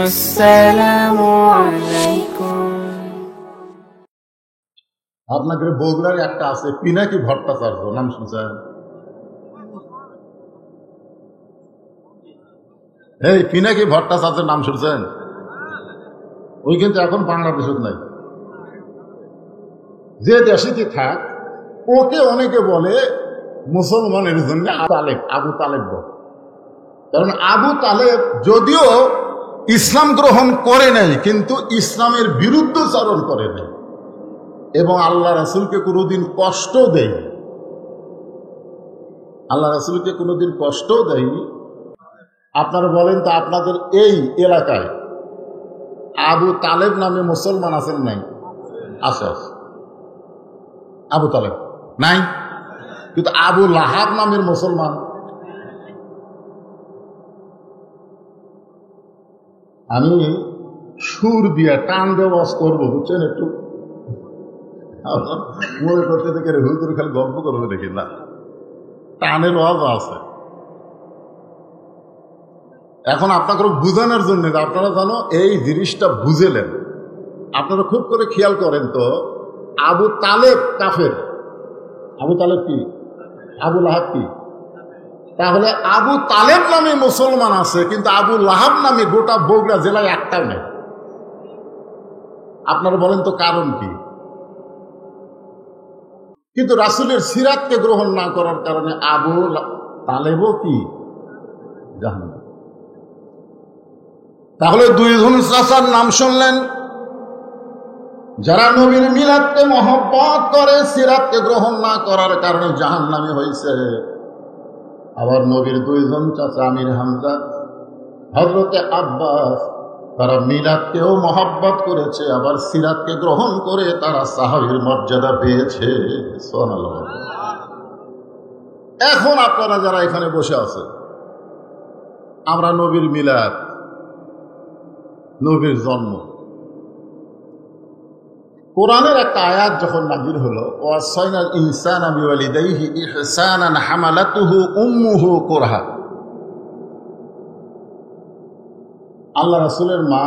আসসালামু আলাইকুম। আপনাদের বগুড়ার একটা আছে পিনাকি ভট্টাচার্য, নাম শুনছেন? এই পিনাকি ভট্টাচার্যের নাম শুনছেন? ওই কিন্তু এখন বাংলাদেশত নাই, যে দেশে থাক ওকে অনেকে বলে মুসলমানের জন্য আবু তালেব বলে। কারণ আবু তালেব যদিও ইসলাম গ্রহণ করে নাই, কিন্তু ইসলামের বিরুদ্ধচারণ করে নাই এবং আল্লাহ রাসূলকে কোনোদিন কষ্ট দেয়নি। আল্লাহ রাসূলকে কোনোদিন কষ্টও দেয়নি। আপনারা বলেন তো, আপনাদের এই এলাকায় আবু তালেব নামে মুসলমান আছেন নাই? আছে, আছে। আবু তালেব নাই, কিন্তু আবু লাহাব নামের মুসলমান। আমি সুর দিয়া টান দেওয়াজ করবো, বুঝছেন? একটু মনে করতে থেকে হুজুর খালি গল্প করবে দেখি না, টানের ওয়াজ আছে। এখন আপনাকে বুঝানোর জন্য, আপনারা জানো এই জিনিসটা বুঝেলেন, আপনারা খুব করে খেয়াল করেন তো, আবু তালেব কাফের। আবু তালেব কি? আবু লাহাব কি? তাহলে আবু তালেব নামে মুসলমান আছে, কিন্তু আবু লাহাব নামে গোটা বগুড়া জেলায় একটাও নেই। আপনারা বলেন তো কারণ কি? কিন্তু রাসূলের সিরাতকে গ্রহণ না করার কারণে আবু তালেবও কি জাহান্নামে। তাহলে দুইজন চাচার নাম শুনলেন, যারা নবীর মিলাদকে মহব্বত করে, সিরাতকে গ্রহণ না করার কারণে জাহান্নামী হয়েছে। আবার নবীর দুইজন চাচা আমির হামজা, হযরতে আব্বাস, তারা মিলাদকেও মহব্বত করেছে, আবার সিরাতকে গ্রহণ করে তারা সাহাবীর মর্যাদা পেয়েছে। সুবহানাল্লাহ। এখন আপনারা যারা এখানে বসে আছেন, আমরা নবীর মিলাদ, নবীর জন্ম, কোরআনের একটা আয়াত যখন নাযিল হলো, ওয়াসাইনাল ইনসানা বিওয়ালিদাইহি ইহসানান হামালাতুহু উম্মুহু কুরহা। আল্লাহ রাসূলের মা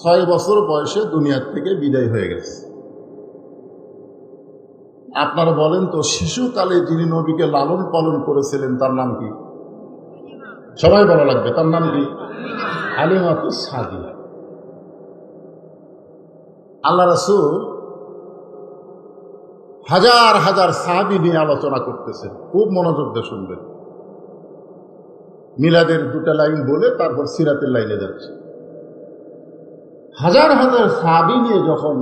6 বছর বয়সে দুনিয়ার থেকে বিদায় হয়ে গেছে। আপনারা বলেন তো, শিশুকালে যিনি নবীকে লালন পালন করেছিলেন তার নাম কি? সবাই বলা লাগবে, তার নাম কি? হালিমাতুস সাদিয়া। আল্লাহ রাসূল হাজার হাজার সাহাবী নিয়ে আলোচনা করতেছেন, খুব মনোযোগ দিয়ে শুনবেন। মিলাদের 2টা লাইন বলে তারপর সিরাতের লাইনে যাচ্ছে। হাজার হাজার সাহাবী নিয়ে যখন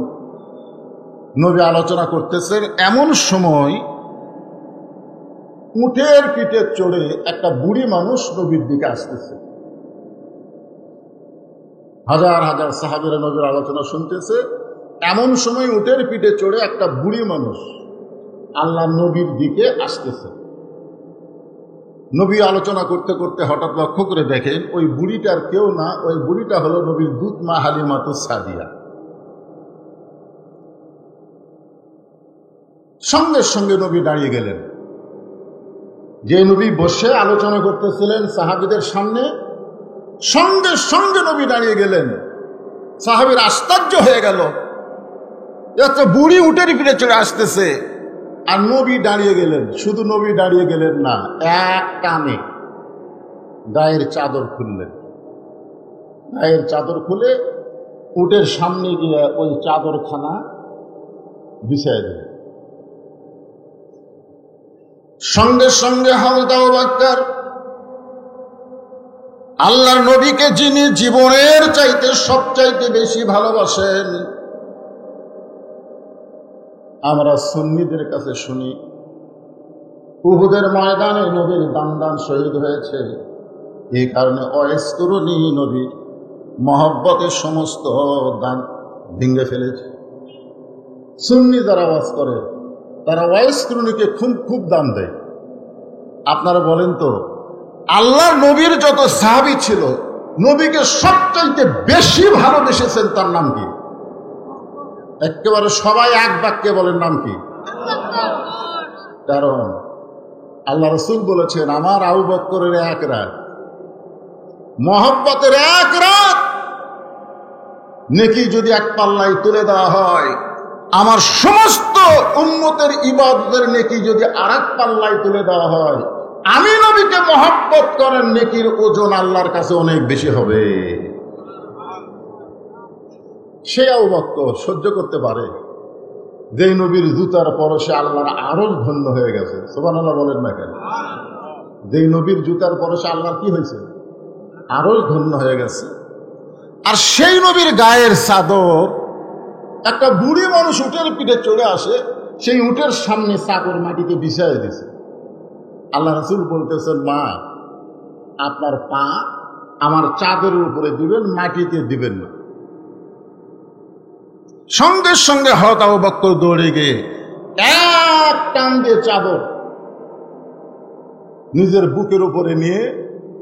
নবী আলোচনা করতেছেন, এমন সময় উটের পিঠে চড়ে একটা বুড়ি মানুষ নবীর দিকে আসতেছে। হাজার হাজার সাহাবীরা নবীর আলোচনা শুনতেছে, এমন সময় উটের পিঠে চড়ে একটা বুড়ি মানুষ আল্লাহ নবীর দিকে আসতেছে। নবী আলোচনা করতে করতে হঠাৎ লক্ষ্য করে দেখেন, ওই বুড়িটার কেউ না, ওই বুড়িটা হলো নবীর দূত মা হালিমাতুস সাদিয়া। সঙ্গে সঙ্গে নবী দাঁড়িয়ে গেলেন। যে নবী বসে আলোচনা করতেছিলেন সাহাবীদের সামনে, সঙ্গে সঙ্গে নবী দাঁড়িয়ে গেলেন। সাহাবীর আশ্চর্য হয়ে গেল, একটা বুড়ি উটের পিঠে চড়ে আসতেছে আর নবী দাঁড়িয়ে গেলেন। শুধু নবী দাঁড়িয়ে গেলেন না, এক টানে গায়ের চাদর খুললেন। গায়ের চাদর খুলে উটের সামনে গিয়ে ওই চাদরখানা বিছায় দিলেন। সঙ্গে সঙ্গে হযরত আবু বকর, আল্লাহর নবীকে যিনি জীবনের চাইতে সবচাইতে বেশি ভালোবাসেন, আমরা সুন্নিদের কাছে শুনি উহুদের ময়দানে নবীর দান শহীদ হয়েছে, এই কারণে অস্করণী নবীর মহব্বতের সমস্ত দান ভেঙে ফেলেছে। সুন্নি যারা ওয়াজ করে তারা ওয়াইসকুরুনিকে খুব দান দেয়। আপনারা বলেন তো, আল্লাহর নবীর যত সাহাবী ছিল, নবীকে সবচাইতে বেশি ভালোবেসেছেন তার নাম কি? একেবারে সবাই এক বাক্যে বলেন, নাম কি? কারণ আল্লাহ রাসূল বলেছেন, আমার আবু বকরের এক রাত মহব্বতের এক রাত নেকি যদি এক পাল্লায় তুলে দেওয়া হয়, আমার সমস্ত উম্মতের ইবাদতের নেকি যদি আর এক পাল্লায় তুলে দেওয়া হয়, আমি নবীকে মহব্বত করেন নেকির ওজন আল্লাহর কাছে অনেক বেশি হবে। সে আবু বকর সহ্য করতে পারে যে নবীর জুতার পরশে আল্লাহর আরশ ধন্য হয়ে গেছে। সুবহানাল্লাহ বলেন না কেন? যে নবীর জুতার পরশে আল্লাহর কি হয়েছে? আরশ ধন্য হয়ে গেছে। আর সেই নবীর গায়ের চাদর একটা বুড়ি মানুষ উটের পিঠে চড়ে আসে, সেই উটের সামনে চাদর মাটিতে বিছাইয়ে দিছে। আল্লাহ রাসূল বলতেছেন, মা আপনার পা আমার চাদরের উপরে দিবেন, মাটিতে দিবেন না। সঙ্গে সঙ্গে হযরত আবু বকর দৌড়ে গিয়ে এক টান দিয়ে চাদর নিজের বুকের উপরে নিয়ে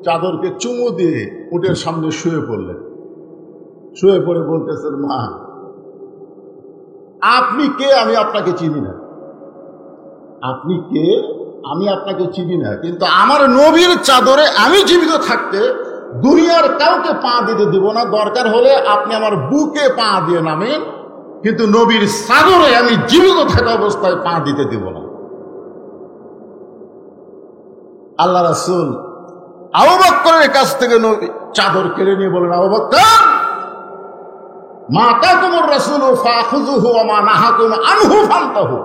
চাদরকে চুমু দিয়ে উটের সামনে শুয়ে পড়লেন। শুয়ে পড়ে বলতেছেন, মা আপনি কে? আমি আপনাকে চিনি না। আপনি কে? আমি আপনাকে চিনি না, কিন্তু আমার নবীর চাদরে আমি জীবিত থাকতে দুনিয়ার কাউকে পা দিতে দিব না। দরকার হলে আপনি আমার বুকে পা দিয়ে নামেন, কিন্তু নবীর চাদরে আমি জীবিত থাকা অবস্থায় পা দিতে দিব না। আল্লাহ রাসূল আবু বকরের কাছ থেকে নবী চাদর কেড়ে নিয়ে বলেন, আবু বকর মা আতাকুমুর রাসূলু ফাখুযুহু ওয়া মা নাহাকুম আনহু ফান্তাহু।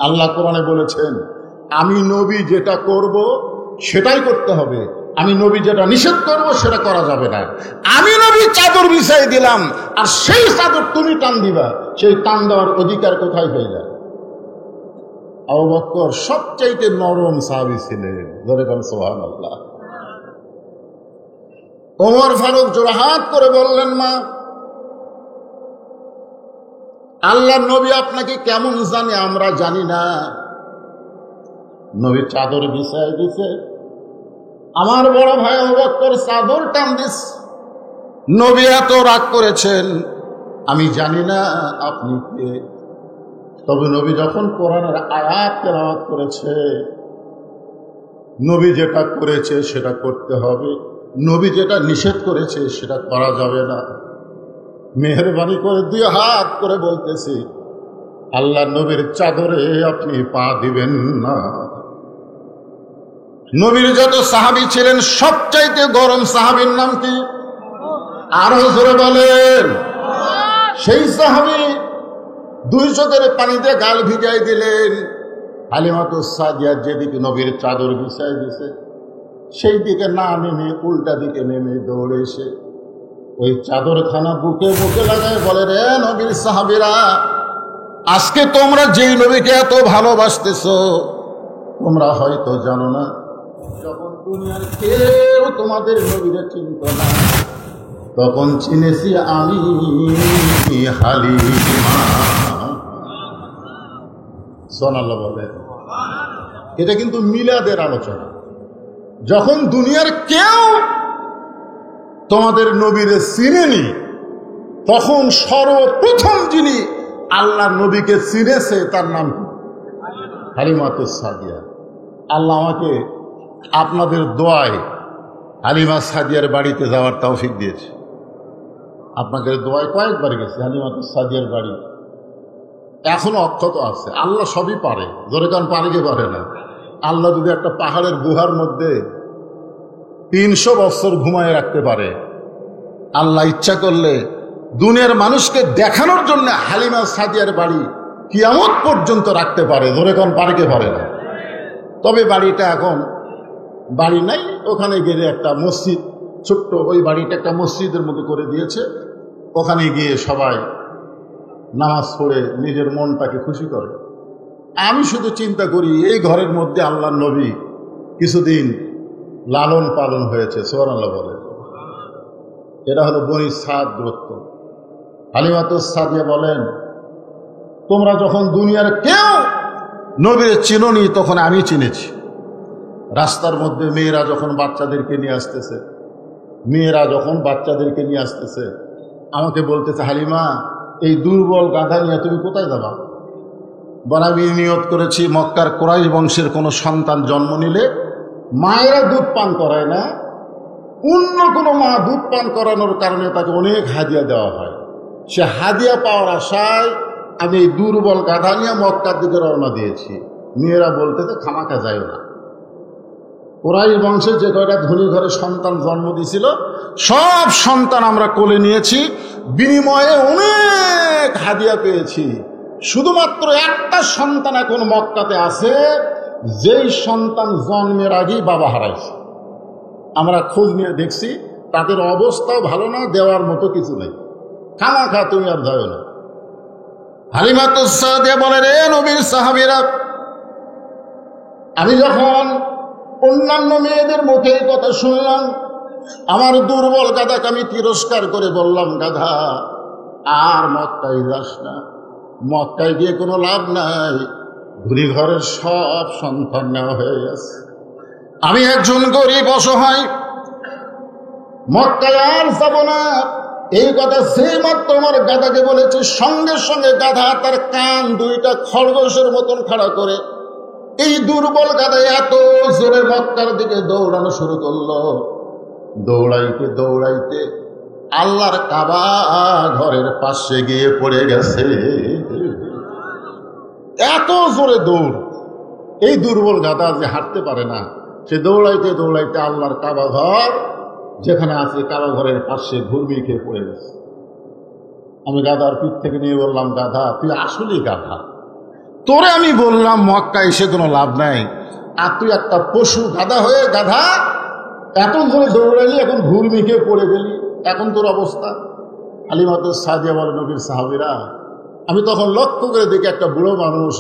আল্লাহ কোরআনে বলেছেন, আমি নবী যেটা করব সেটাই করতে হবে, আমি নবী যেটা নিষেধ করব সেটা করা যাবে না। আমি নবী চাদর বিছাই দিলাম, আর সেই চাদর তুমি টান দিবা, সেই টান দেওয়ার অধিকার কোথায় পেলে? আবু বকর সবচাইতে নরম সাহাবী ছিলেন। ধরে বলেন সুবহানাল্লাহ। ওমর ফারুক জোড়হাত করে বললেন, মা আল্লাহ নবী আপনাকে কেমন জানে আমরা জানি না। নবী চাদর বিছাই দিছে, আমার বড় ভাই আবু বকর চাদর টান দিস। নবী এত রাগ করেছেন, আমি জানি না আপনি কে। তবে নবী যখন কোরআনের আয়াত তেলাওয়াত করেছে, নবী যেটা করেছে সেটা করতে হবে, নবী যেটা নিষেধ করেছে সেটা করা যাবে না। মেহেরবানি করে দুই হাত করে বলতেছি, আল্লাহ নবীর চাদরে আপনি পা দিবেন না। নবীর যত সাহাবী ছিলেন সবচাইতে গরম সাহাবীর নাম কি? আরো জোরে বলেন। সেই সাহাবী দুই চোখের পানিতে গাল ভিজাই দিলেন। হালিমাতুস সাদিয়া যেদিকে নবীর চাদর বিছাই দিছে, সেই দিকে না নেমে উল্টা দিকে নেমে দৌড়ে এসে ওই চাদরখানা বুকে বুকে লাগায় বলে, রে নবীর সাহাবীরা, আজকে তোমরা যেই নবীকে এত ভালোবাসতেছ তোমরা হয়তো জানো না, যখন দুনিয়ার কেউ তোমাদের নবীরে চিনত না, তখন চিনেছি আমি হালিমা। সুবহানাল্লাহ বলে। এটা কিন্তু মিলাদের আলোচনা। যখন দুনিয়ার কেউ তোমাদের নবীরে চিনেনি, তখন সর্বপ্রথম যিনি আল্লাহ নবীকে চিনেছে তার নাম কি? হালিমাতুস সাদিয়া। আল্লাহ আমাকে আপনাদের দোয়ায় হালিমা সাদিয়ার বাড়িতে যাওয়ার তৌফিক দিয়েছে। আপনাদের দোয়ায় কয়েকবার গেছে হালিমাতুস সাদিয়ার বাড়ি, এখনো অক্ষত আছে। আল্লাহ সবই পারে, জোরে কান পারে কে পারে না? আল্লাহ যদি একটা পাহাড়ের গুহার মধ্যে 300 বছর ঘুমায় রাখতে পারে, আল্লাহ ইচ্ছা করলে দুনিয়ার মানুষকে দেখানোর জন্য হালিমা সাদিয়ার বাড়ি কিয়ামত পর্যন্ত রাখতে পারে। ধরে কোন পারে কে পারে না? তবে বাড়িটা এখন বাড়ি নাই, ওখানে গেলে একটা মসজিদ, ছোট্ট ওই বাড়িটা একটা মসজিদের মতো করে দিয়েছে। ওখানে গিয়ে সবাই নামাজ পড়ে নিজের মনটাকে খুশি করে। আমি শুধু চিন্তা করি, এই ঘরের মধ্যে আল্লাহর নবী কিছুদিন লালন পালন হয়েছে। সুবহানাল্লাহ বলে। এটা হলো বনি সাদ গোত্র। হালিমাতুস সাদিয়া বলেন, তোমরা যখন দুনিয়ার কেউ নবীর চিনোনি, তখন আমি চিনেছি। রাস্তার মধ্যে মেয়েরা যখন বাচ্চাদেরকে নিয়ে আসতেছে, আমাকে বলতেছে, হালিমা এই দুর্বল গাধা নিয়ে তুমি কোথায় যাবা? বলে, আমি নিয়ত করেছি মক্কার কুরাইশ বংশের কোনো সন্তান জন্ম নিলে মায়েরা দুধ পান করায় না, অন্য কোনো মা দুধ পান করানোর কারণে তাকে অনেক হাদিয়া দেওয়া হয়। সে হাদিয়া পাওয়ার আশায় আমি এই দুর্বল গাধা নিয়ে মক্কার দিকে রওনা দিয়েছি। মেয়েরা বলতেছে খামাকা যায় না। কুরাইশ বংশে যে কয়টা ধনী ঘরে সন্তান জন্ম দিয়েছিল সব সন্তান আমরা কোলে নিয়েছি, বিনিময়ে অনেক হাদিয়া পেয়েছি। শুধুমাত্র একটা সন্তান এখন মক্কাতে আছে, যেই সন্তান জন্মের আগেই বাবা হারাইছে। আমরা খোঁজ নিয়ে দেখছি তাদের অবস্থাও ভালো না, দেওয়ার মতো কিছু নেই। খামাখা তুমি আর যাও না। হালিমাতুস সাদিয়া বলে, রে নবীর সাহাবীরা, আমি যখন অন্যান্য মেয়েদের মুখে এই কথা শুনলাম, আমার দুর্বল গাধাকে আমি তিরস্কার করে বললাম, গাধা আর মক্কায় যাস না, মক্কায় গিয়ে কোনো লাভ নাই, ধনী ঘরের সব সন্তান নেওয়া হয়ে গেছে। আমি একজন গরিব অসহায়, মক্কায় আর যাব না। এই কথা সেই মাত্র আমার গাধাকে বলেছে, সঙ্গে সঙ্গে গাধা তার কান দুইটা খরগোশের মতন খাড়া করে এই দুর্বল গাধা এত জোরে মক্কার দিকে দৌড়ানো শুরু করলো। দৌড়াইতে দৌড়াইতে আল্লাহর কাবা ঘরের পাশে গিয়ে পড়ে গেছে। এত জোরে দৌড়, এই দুর্বল গাধা যে হাঁটতে পারে না, সে দৌড়াইতে দৌড়াইতে আল্লাহর কাবা ঘর যেখানে আছে কাবা ঘরের পাশে ঘুরমি খেয়ে পড়ে গেছে। আমি গাধার পিঠ থেকে নিয়ে বললাম, গাধা তুই আসলেই গাধা, তোরে আমি বললাম মক্কা এসে কোনো লাভ নাই, আর তুই একটা পশু গাধা হয়ে গাধা এত জোরে দৌড়ালি, এখন ঘুরমি খেয়ে পড়ে গেলি, এখন তোর অবস্থা। হালিমাতুস সাদিয়া বলে, নবীর সাহাবীরা, আমি তখন লক্ষ্য করে দেখি একটা বুড়ো মানুষ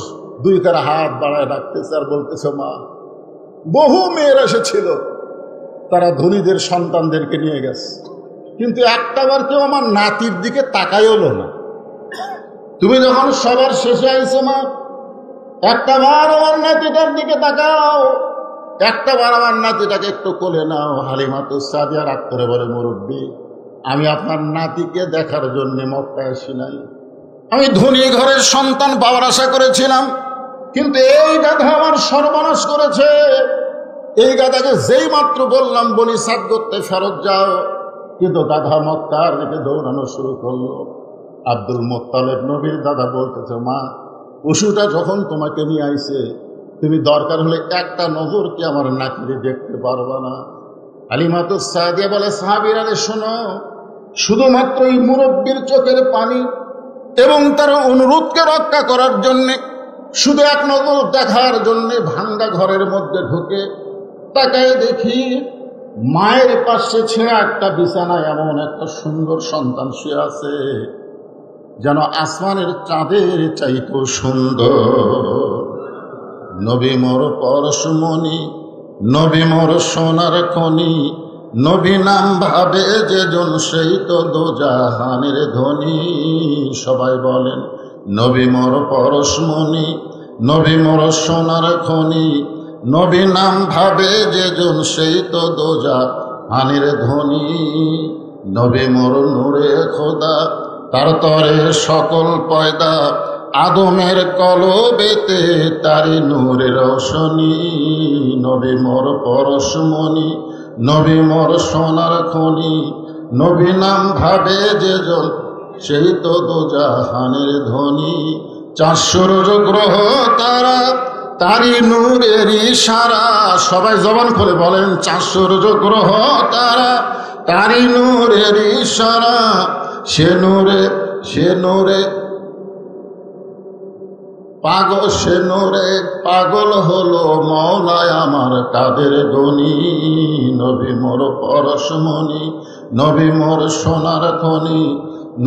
দুই কারা হাত বাড়ায় রাখতেছে আর বলতেছে, মা, বহু মেয়েরা এসেছিল, তারা ধনীদের সন্তানদেরকে নিয়ে গেছে, কিন্তু একটাবার কেউ আমার নাতির দিকে তাকাই হলো না। তুমি যখন সবার শেষে আইছো মা, একটাবার আমার নাতিটার দিকে তাকাও, একটাবার আমার নাতিটাকে একটু কোলে নাও। হালিমাতুস সাদিয়া রাগ করে বলে, মুরব্বী, আমি আপনার নাতিকে দেখার জন্য মক্কায় আসি নাই, আমি ধনী ঘরের সন্তান পাওয়ার আশা করেছিলাম, কিন্তু এই গাধা আমার সর্বনাশ করেছে। এই গাধাকে যেই মাত্র বললাম বনি সাদ করতে ফেরত যাও, কিন্তু গাধা মক্কার দিকে দৌড়ানো শুরু করলো। আব্দুল মুত্তালিব নবীর দাদা বলতেছে, মা, পশুটা যখন তোমাকে নিয়ে আইছে, তুমি দরকার হলে একটা নজর কি আমার নাতিরে দেখতে পারবা না? হালিমাতুস সাদিয়া বলে, সাহাবীরা শোনো, শুধুমাত্র এই মুরব্বীর চোখের পানি এবং তার অনুরোধকে রক্ষা করার জন্যে, শুধু এক নজর দেখার জন্যে ভাঙ্গা ঘরের মধ্যে ঢুকে তাকায় দেখি মায়ের পাশে ছেঁড়া একটা বিছানায় এমন একটা সুন্দর সন্তান শুয়ে আছে, যেন আসমানের চাঁদের চাইতো সুন্দর। নবী মোর পরশমণি, নবী মোর সোনার খনি, নবী নাম ভাবে যেজন সেই তো দোজাহানের ধনী। সবাই বলেন, নবী মোর পরশমণি, নবী মোর সোনার খনি, নবী নাম ভাবে যেজন সেই তো দোজাহানের ধনী। নবী মোর নূরে খোদা, তার তরে সকল পয়দা, আদমের কলবেতে তারি নূরের রোশনী। নবী মোর পরশমণি, নবী মোর সোনার খনি, নবী নাম ভাবে যেজন সেই তো দোজাহানের ধনী। 400 গ্রহ তারা, তারি নূরের ইশারা। সবাই জবান খুলে বলেন, 400 গ্রহ তারা, তারি নূরের ইশারা। সে নূরে, সে নূরে পাগল, সে নূরে পাগল হলো মওলায় আমার কাদের গনি। নবী মোর পরশমণি, নবী মোর সোনার খনি,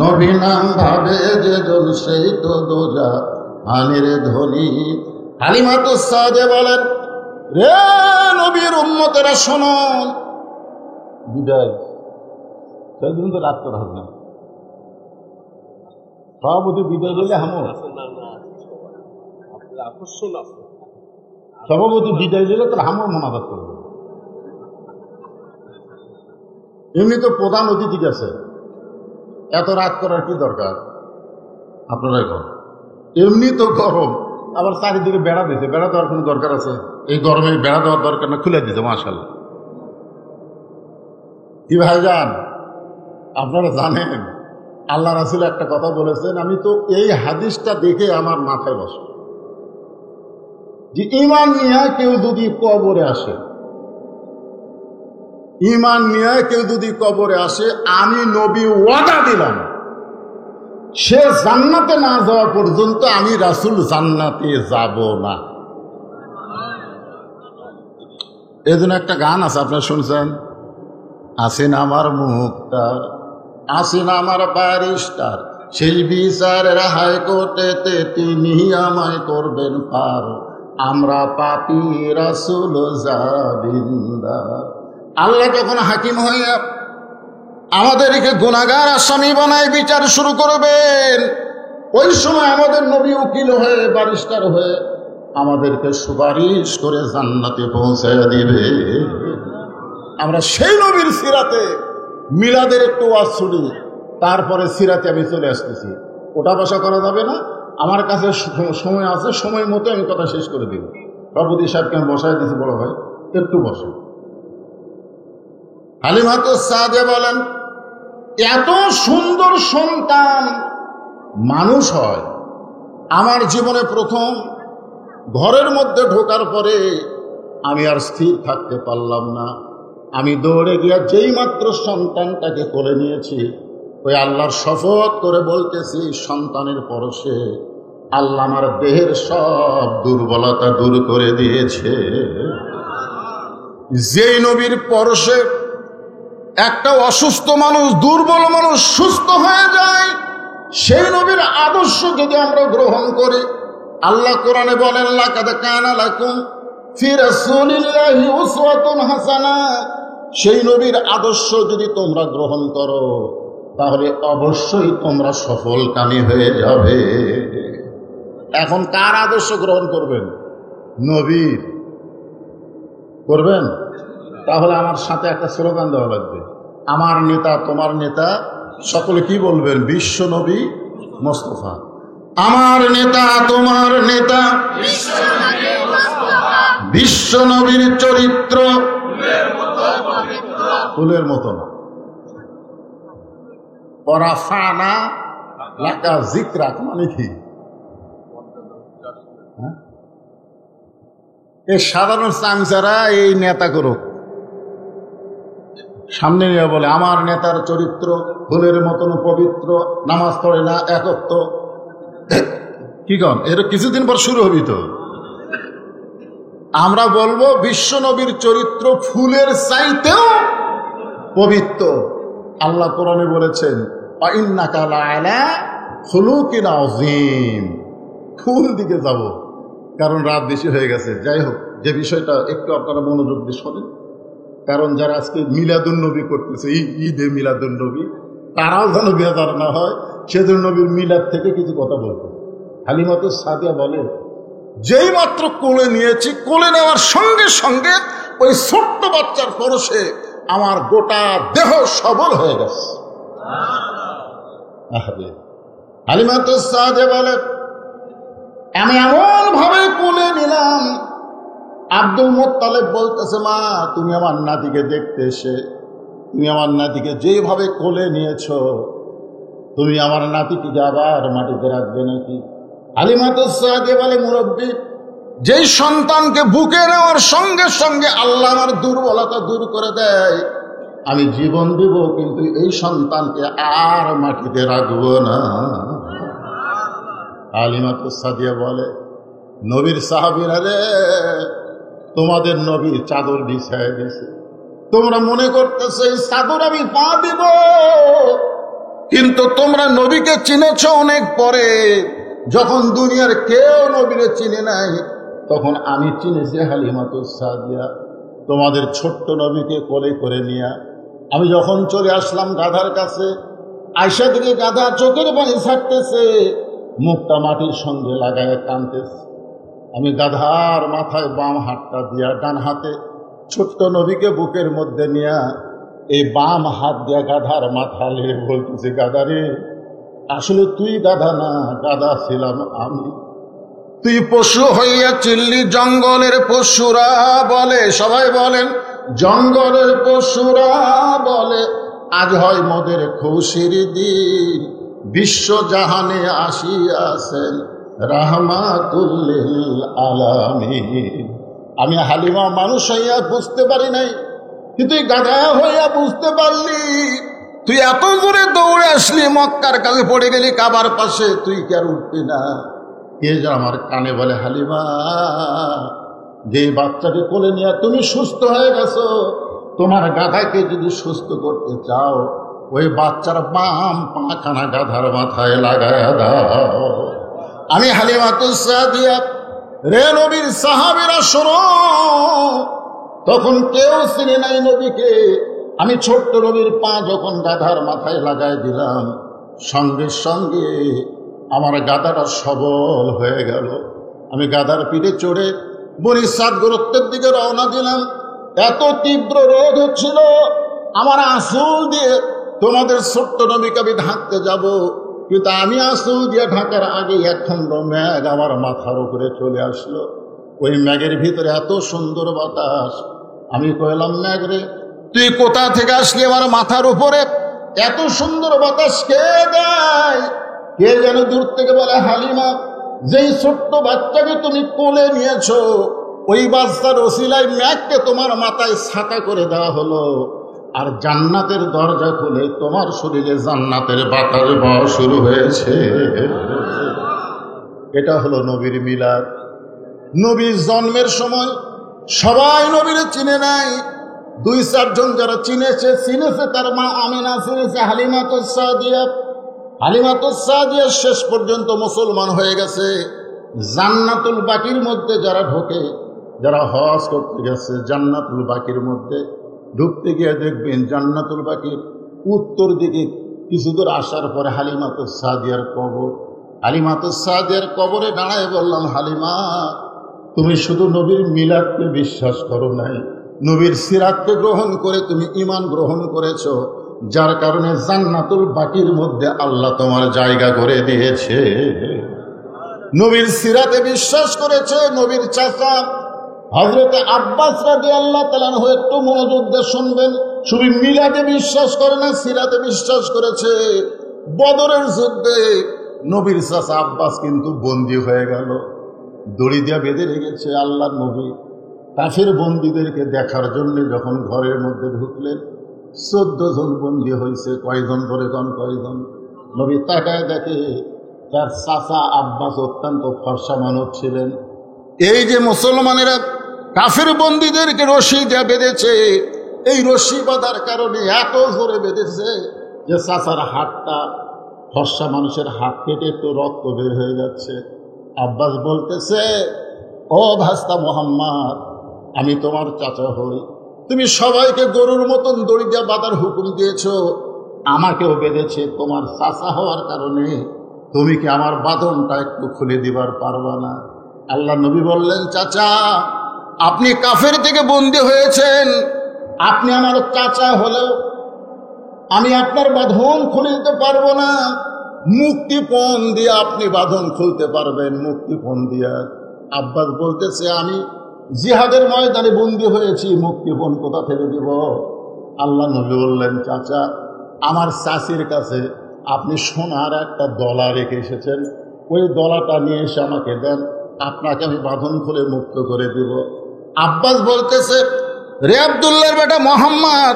নবী নাম ভাবে যেজন সেই তো দোজাহানের ধনী। হালিমাতুস সাদিয়া বলেন, রে নবীর উম্মতেরা শোনো, বিদায় সেদিন তো রাত করা হবে না, সভাপতি বিদায় দিলে হামো, সভাপতি বিদায় দিলে তার হামো মোনাজাত করবে। এমনি তো প্রধান অতিথি গেছে, এত রাত করার কি দরকার? আপনারা এখন এমনি তো গরম, আবার চারিদিকে বেড়া দিয়েছে, বেড়া দেওয়ার কোনো দরকার আছে? এই গরমে বেড়া দেওয়ার দরকার না, খুলে দিতে মাশাআল্লাহ। কি ভাইজান, আপনারা জানেন আল্লাহ রাসূল একটা কথা বলেছেন, আমি তো এই হাদিসটা দেখে আমার মাথায় বসে যে ঈমান নিয়ে কেউ যদি কবরে আসে, ঈমান নিয়ে কেউ যদি কবরে আসে, আমি নবী ওয়াদা দিলাম সে জান্নাতে না যাওয়া পর্যন্ত আমি রাসূল জান্নাতে যাব না। এই জন্য একটা গান আছে, আপনারা শুনছেন, আসেন আমার মুক্তার, আসেন আমার ব্যারিস্টার, সেই বিচারের হাইকোর্টেতে তিনি আমায় করবেন পার, আমরা পাপী রাসূল জাবিন্দার। আল্লাহ যখন হাকিম হয়ে আমাদেরকে গুনাহগার আসামি বানায় বিচার শুরু করবেন, ওই সময় আমাদের নবী উকিল হয়ে, ব্যারিস্টার হয়ে আমাদেরকে সুপারিশ করে জান্নাতে পৌঁছে দিবে। আমরা সেই নবীর সিরাতে মিলাদের একটু ওয়াজ শুনি, তারপরে সিরাতে আমি চলে আসতেছি। ওটা বসা করা যাবে না, আমার কাছে সময় আছে, সময় মতো আমি কথা শেষ করে দিব। বাবুদি সাহেবকে আমি বসাই দিয়েছি, বড় ভাই একটু বসে। হালিমাতুস সাদিয়া বলেন, এত সুন্দর সন্তান মানুষ হয়। আমার জীবনে প্রথম ঘরের মধ্যে ঢোকার পরে আমি আর স্থির থাকতে পারলাম না, আমি দৌড়ে গিয়া যেই মাত্র সন্তানটাকে কোলে নিয়েছি, ওই আল্লাহর শপথ করে বলতেছি, সন্তানের পরশে আল্লাহ আমার দেহের সব দুর্বলতা দূর করে দিয়েছে। যেই নবীর পরশে একটা অসুস্থ মানুষ, দুর্বল মানুষ সুস্থ হয়ে যায়, সেই নবীর আদর্শ যদি আমরা গ্রহণ করি, আল্লাহ কোরআনে বলেন, লাকাদ কানা লাকুম ফি রাসূলিল্লাহি উসওয়াতুন হাসানা, সেই নবীর আদর্শ যদি তোমরা গ্রহণ করো তাহলে অবশ্যই তোমরা সফলকামী হয়ে যাবে। এখন কার আদর্শ গ্রহণ করবেন? নবীর করবেন? তাহলে আমার সাথে একটা স্লোগান দেওয়া লাগবে, আমার নেতা তোমার নেতা, সকলে কি বলবেন? বিশ্ব নবী মোস্তফা। আমার নেতা তোমার নেতা বিশ্ব নবীর চরিত্র ফুলের মতো না। ওরাফানা লাকা যিকরাক মানে কি? এই সাধারণ চামচারা এই নেতা করুক, সামনে নিয়ে বলে আমার নেতার চরিত্র ফুলের মতন পবিত্র, নামাজ পড়ে না, একত্ব। কি কন, এর কিছুদিন পর শুরু হবি তো। আমরা বলবো বিশ্ব নবীর চরিত্র ফুলের চাইতেও পবিত্র। আল্লাহ কোরআনে বলেছেন, ইন্নাকা লাআলা খুলুকিন আযীম। ফুল দিকে যাব, কারণ রাত বেশি হয়ে গেছে। যাই হোক, যে বিষয়টা একটু আপনারা মনোযোগ দিয়ে শোনেন, কারণ যারা আজকে মিলাদুন্নবী করতেছে, ঈদে মিলাদুন্নবী, তারাও যেন বেজার না হয়, সেজন্য নবীর মিলাদ থেকে কিছু কথা বলতে। হালিমাতুস সাদিয়া বলে, যেই মাত্র কোলে নিয়েছি, কোলে নেওয়ার সঙ্গে সঙ্গে ওই ছোট্ট বাচ্চার পরশে আমার গোটা দেহ সবল হয়ে গেছে। হালিমাতুস সাদিয়া বলে, আমি এমন ভাবে কোলে নিলাম, আব্দুল মুত্তালিব বলতেছে, মা তুমি আমার নাতিকে দেখতে এসে, তুমি আমার নাতিকে যেভাবে কোলে নিয়েছ, তুমি আমার নাতিটিকে আবার মাটিতে রাখবে নাকি? হালিমাতুস সাদিয়া বলে, মুরব্বী, যেই সন্তানকে বুকে নেওয়ার সঙ্গে সঙ্গে আল্লাহ আমার দুর্বলতা দূর করে দেয়, আমি জীবন দিব, কিন্তু এই সন্তানকে আর মাটিতে রাখবো না। হালিমাতুস সাদিয়া বলে, নবীর সাহাবীরা রে, তোমাদের নবীর চাদর বিছায় দিয়েছে, তোমরা মনে করতেছো এই চাদর আমি পা দিব, কিন্তু তোমরা নবীকে চিনেছ অনেক পরে। যখন দুনিয়ার কেউ নবীরে চিনে নাই, তখন আমি চিনেছি। হালিমাতুস সাদিয়া তোমাদের ছোট্ট নবীকে কোলে করে নিয়ে আমি যখন চলে আসলাম গাধার কাছে, আয়সা থেকে গাধা চোখের পানি ছাড়তেছে, মুখটা মাটির সঙ্গে লাগায় কাঁদতেছে। আমি গাধার মাথায় বাম হাতটা দিয়া ডান হাতে ছোট্ট নবীকে বুকের মধ্যে নিয়ে এই বাম হাত দিয়া গাধার মাথা লেগে বলতেছে, গাধারে, আসলে তুই গাধা না, গাধা ছিলাম আমি। তুই পশু হইয়া চিল্লি, জঙ্গলের পশুরা বলে, সবাই বলেন, জঙ্গলের পশুরা বলে আজ হয় মোদের খুশির দিন, বিশ্ব জাহানে আসিয়াছেন রাহমাতুল লিল আলামিন। আমি হালিমা মানুষ হইয়া বুঝতে পারি নাই, কিন্তু তুই গাধা হইয়া বুঝতে পারলি। তুই এত জোরে দৌড়ে আসলি, মক্কার কাছে পড়ে গেলি কাবার পাশে, তুই কি আর উঠবি না? কে যে আমার কানে বলে, হালিমা যে বাচ্চাকে কোলে নিয়ে তুমি সুস্থ হয়ে গেছো, তোমার গাধাকে যদি সুস্থ করতে চাও ওই বাচ্চার বাম পাখানা গাধার মাথায় লাগায়া দাও। আমি হালিমাতুস সাদিয়া, রে নবীর সাহাবীরা শোনো, তখন কেউ চিনে নাই নবীকে। আমি ছোট্ট নবীর পা যখন গাধার মাথায় লাগাই দিলাম, সঙ্গে সঙ্গে আমার গাধাটা সবল হয়ে গেল। আমি গাধার পিঠে চড়ে বনি সাদ গোত্রের দিকে রওনা দিলাম। এত তীব্র রোদ হচ্ছিল, আমার আসল দিয়ে তোমাদের ছোট্ট নবীকে আমি ঢাকতে যাব, কিন্তু আমি আসল দিয়ে ঢাকার আগে একখণ্ড মেঘ আমার মাথার উপরে চলে আসলো। ওই মেঘের ভিতরে এত সুন্দর বাতাস। আমি কইলাম, মেঘ রে তুই কোথা থেকে আসলি আমার মাথার উপরে? এত সুন্দর বাতাস কে দেয়? কে যেন দূর থেকে বলে, হালিমা যেই ছোট্ট বাচ্চাকে তুমি কোলে নিয়েছো, ওই বাচ্চার ওসিলায় মেঘকে তোমার মাথায় ছাতা করে দেওয়া হলো, আর জান্নাতের দরজা খুলে তোমার শরীরে জান্নাতের বাতাস বওয়া শুরু হয়েছে। এটা হলো নবীর মিলাদ। নবীর জন্মের সময় সবাই নবীর চিনে নাই। 2-4 জন যারা চিনেছে তার মা আমিনা, চিনেছে হালিমাতুস সাদিয়া। হালিমাতুস সাদিয়া শেষ পর্যন্ত মুসলমান হয়ে গেছে। জান্নাতুল বাকির মধ্যে যারা ঢোকে, যারা হজ করতে গেছে, জান্নাতুল বাকির মধ্যে ঢুকতে গিয়ে দেখবেন জান্নাতুল বাকির উত্তর দিকে কিছু দূর আসার পরে হালিমাতুস সাদিয়ার কবর। হালিমাতুস সাদিয়ার কবরে দাঁড়ায় বললাম, হালিমা তুমি শুধু নবীর মিলাদকে বিশ্বাস করো নাই, নবীর সিরাতকে গ্রহণ করে তুমি ঈমান গ্রহণ করেছ, যার কারণে জান্নাতুল বাকির মধ্যে আল্লাহ তোমার জায়গা করে দিয়েছে। নবীর সিরাতে বিশ্বাস করেছে। নবীর চাচা হযরতে আব্বাস রাদিয়াল্লাহু তাআলা আনহু, একটু মনোযোগ দিয়ে শুনবেন, শুধু মিলাদে বিশ্বাস করে না, সিরাতে বিশ্বাস করেছে। বদরের যুদ্ধে নবীর চাচা আব্বাস কিন্তু বন্দী হয়ে গেল, দড়ি দিয়ে বেঁধে রেখেছে। আল্লাহর নবী কাফের বন্দীদেরকে দেখার জন্য যখন ঘরের মধ্যে ঢুকলেন, 14 জন বন্দী হয়েছে। কয়জন ধরে কয়জন? নবী তাকায় দেখে তার চাচা আব্বাস অত্যন্ত ফর্সা মানব ছিলেন। এই যে মুসলমানেরা কাফের বন্দীদেরকে রশি দিয়ে বেঁধেছে, এই রশি বাঁধার কারণে এত জোরে বেঁধেছে যে চাচার হাতটা, ফর্সা মানুষের হাত কেটে একটু রক্ত বের হয়ে যাচ্ছে। আব্বাস বলতেছে, ও ভাস্তা মোহাম্মদ, আমি তোমার চাচা হই, তুমি সবাইকে গরুর মতন দড়ি দিয়ে বাঁধার হুকুম দিয়েছ, আমাকেও বেঁধেছে তোমার চাচা হওয়ার কারণে, তুমি কি আমার বাঁধনটা একটু খুলে দিবার পারবা না? আল্লাহ নবী বললেন, চাচা আপনি কাফের থেকে বন্দী হয়েছেন, আপনি আমার চাচা হলেও আমি আপনার বাঁধন খুলে দিতে পারবো না। মুক্তিপণ দিয়ে আপনি বাঁধন খুলতে পারবেন, মুক্তিপণ দিয়া। আব্বাস বলতেছে, আমি জিহাদের ময়দানে বন্দী হয়েছি, মুক্তিপণ কোথা থেকে দিব? আল্লাহ নবী বললেন, চাচা আমার চাচির কাছে আপনি সোনার একটা দলা রেখে এসেছেন, ওই দলাটা নিয়ে এসে আমাকে দেন, আপনাকে আমি বাঁধন খুলে মুক্ত করে দিব। আব্বাস বলতেছে, রে আব্দুল্লাহর বেটা মোহাম্মদ,